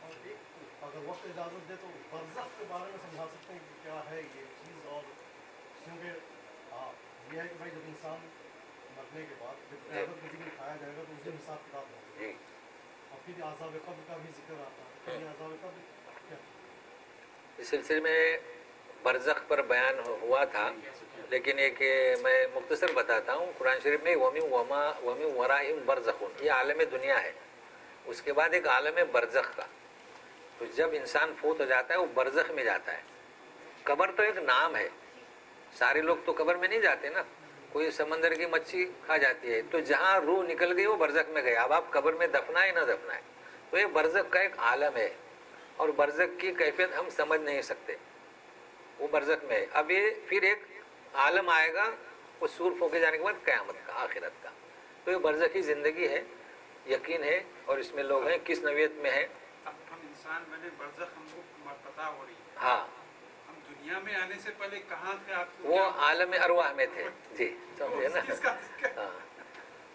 اور ایک اگر وقت اجازت دے تو برزخ کے بارے میں سمجھا سکتے ہیں کہ کیا ہے یہ چیز. اور کیونکہ یہ ہے کہ بھائی جب انسان مرنے کے بعد جب قیامت کے دن اٹھایا جائے گا تو اس دن حساب کتاب ہوگا.
جی
اور پھر عذاب قبر کا بھی ذکر آتا ہے. یہ عذاب قبر کیا ہے؟
اس سلسلے میں برزخ پر بیان ہوا تھا، لیکن ایک میں مختصر بتاتا ہوں. قرآن شریف میں وَمِن وَرَائِهِمْ بَرْزَخٌ، یہ عالم دنیا ہے. اس کے بعد ایک عالم برزخ کا. تو جب انسان فوت ہو جاتا ہے وہ برزخ میں جاتا ہے. قبر تو ایک نام ہے، سارے لوگ تو قبر میں نہیں جاتے نا. کوئی سمندر کی مچھلی کھا جاتی ہے تو جہاں روح نکل گئی وہ برزخ میں گیا. اب آپ قبر میں دفنائے نہ دفنائے، تو یہ برزخ کا ایک عالم ہے. اور برزخ کی کیفیت ہم سمجھ نہیں سکتے، وہ برزخ میں ہے. اب یہ پھر ایک عالم آئے گا وہ سور پھونکے جانے کے بعد قیامت کا، آخرت کا. تو یہ برزخی زندگی ہے، یقین ہے. اور اس میں لوگ ہیں کس نوعیت میں ہیں.
اب ہم انسان بنے، برزخ ہم کو پتہ ہو رہی ہے.
ہاں
ہم دنیا میں آنے سے پہلے کہاں تھے آپ کو؟
وہ عالم ارواح میں تھے. جی سمجھے نا.
کس کا ذکر؟
ہاں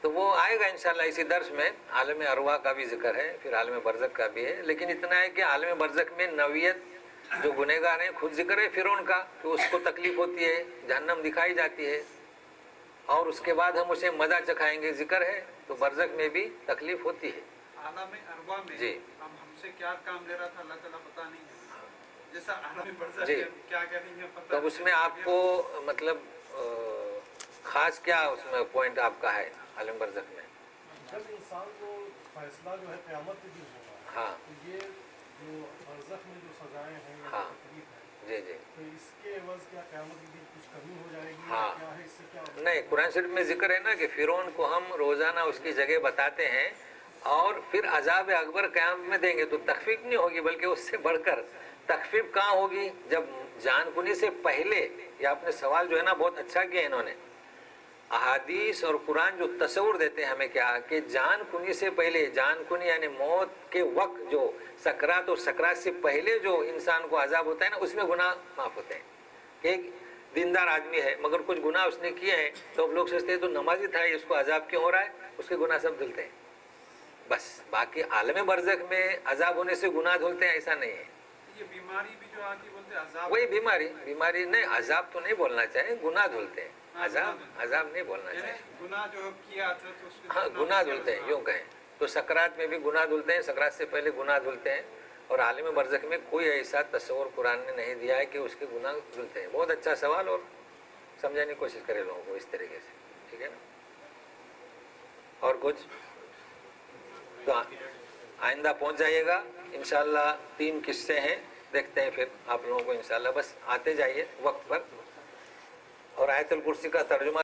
تو وہ آئے گا انشاءاللہ اسی درس میں. عالم ارواح کا بھی ذکر ہے، پھر عالم برزخ کا بھی ہے. لیکن اتنا ہے کہ عالم برزخ میں نوعیت جو گنہگار ہیں خود ذکر ہے فرعون کا، کہ اس کو تکلیف ہوتی ہے، جہنم دکھائی جاتی ہے، اور اس کے بعد ہم اسے مزہ چکھائیں گے، ذکر ہے. تو برزخ میں بھی تکلیف ہوتی ہے.
عالم ارواح میں
جی.
ہم سے کیا کام لے رہا تھا اللہ تعالیٰ پتہ نہیں ہے. جیسا عالم برزخ
جی.
میں کیا کہہ رہی ہیں پتہ
تو اس میں آپ کو مطلب خاص کیا اس میں پوائنٹ آپ کا ہے عالم برزخ میں؟
جب انسان کو فیصلہ جو ہے قیامت کے دن ہوگا،
ہاں
تو یہ جو برزخ میں جو سزائیں ہیں یا
ہاں.
تکلیف ہے،
جی جی.
تو اس کے عوض کیا قیامت کے دن کچھ کمی ہو جائے گی؟
ہاں.
کیا ہے اس سے کیا ہوگا؟
نہیں، قرآن شریف میں ذکر ہے نا کہ فرعون کو ہم روزانہ اس کی جگہ بتاتے ہیں اور پھر عذاب اکبر قیامت میں دیں گے. تو تخفیف نہیں ہوگی بلکہ اس سے بڑھ کر تخفیف کہاں ہوگی؟ جب جان کنی سے پہلے. یہ آپ نے سوال جو ہے نا بہت اچھا کیا انہوں نے. احادیث اور قرآن جو تصور دیتے ہیں ہمیں کیا کہ جان کنی سے پہلے، جان کنی یعنی موت کے وقت جو سکرات اور سکرات سے پہلے جو انسان کو عذاب ہوتا ہے نا، اس میں گناہ معاف ہوتے ہیں. ایک دیندار آدمی ہے مگر کچھ گناہ اس نے کیے ہیں تو اب لوگ سوچتے ہیں تو نمازی تھا، اس کو عذاب کیوں ہو رہا ہے؟ اس کے گناہ سب دھلتے ہیں. بس باقی عالم برزخ میں عذاب ہونے سے گناہ دھلتے ہیں ایسا نہیں ہے.
یہ بیماری بھی جو آتی بولتے ہیں عذاب
وہی بیماری نہیں, عذاب تو نہیں بولنا چاہیے, گناہ دھلتے ہیں. عذاب نہیں بولنا
یعنی
چاہیے.
گناہ جو کیا تھا تو اس کے
ہاں گناہ دھلتے ہیں, یوں کہیں تو سکرات میں بھی گناہ دھلتے ہیں, سکرات سے پہلے گناہ دھلتے ہیں. اور عالم برزخ میں کوئی ایسا تصور قرآن نے نہیں دیا ہے کہ اس کے گناہ دھلتے ہیں. بہت اچھا سوال, اور سمجھانے کی کوشش کرے لوگوں کو اس طریقے سے, ٹھیک ہے نا. اور کچھ تو آئندہ پہنچ جائیے گا انشاءاللہ. 3 قصے ہیں, دیکھتے ہیں پھر آپ لوگوں کو انشاءاللہ. بس آتے جائیے وقت پر. اور آیت الکرسی کا ترجمہ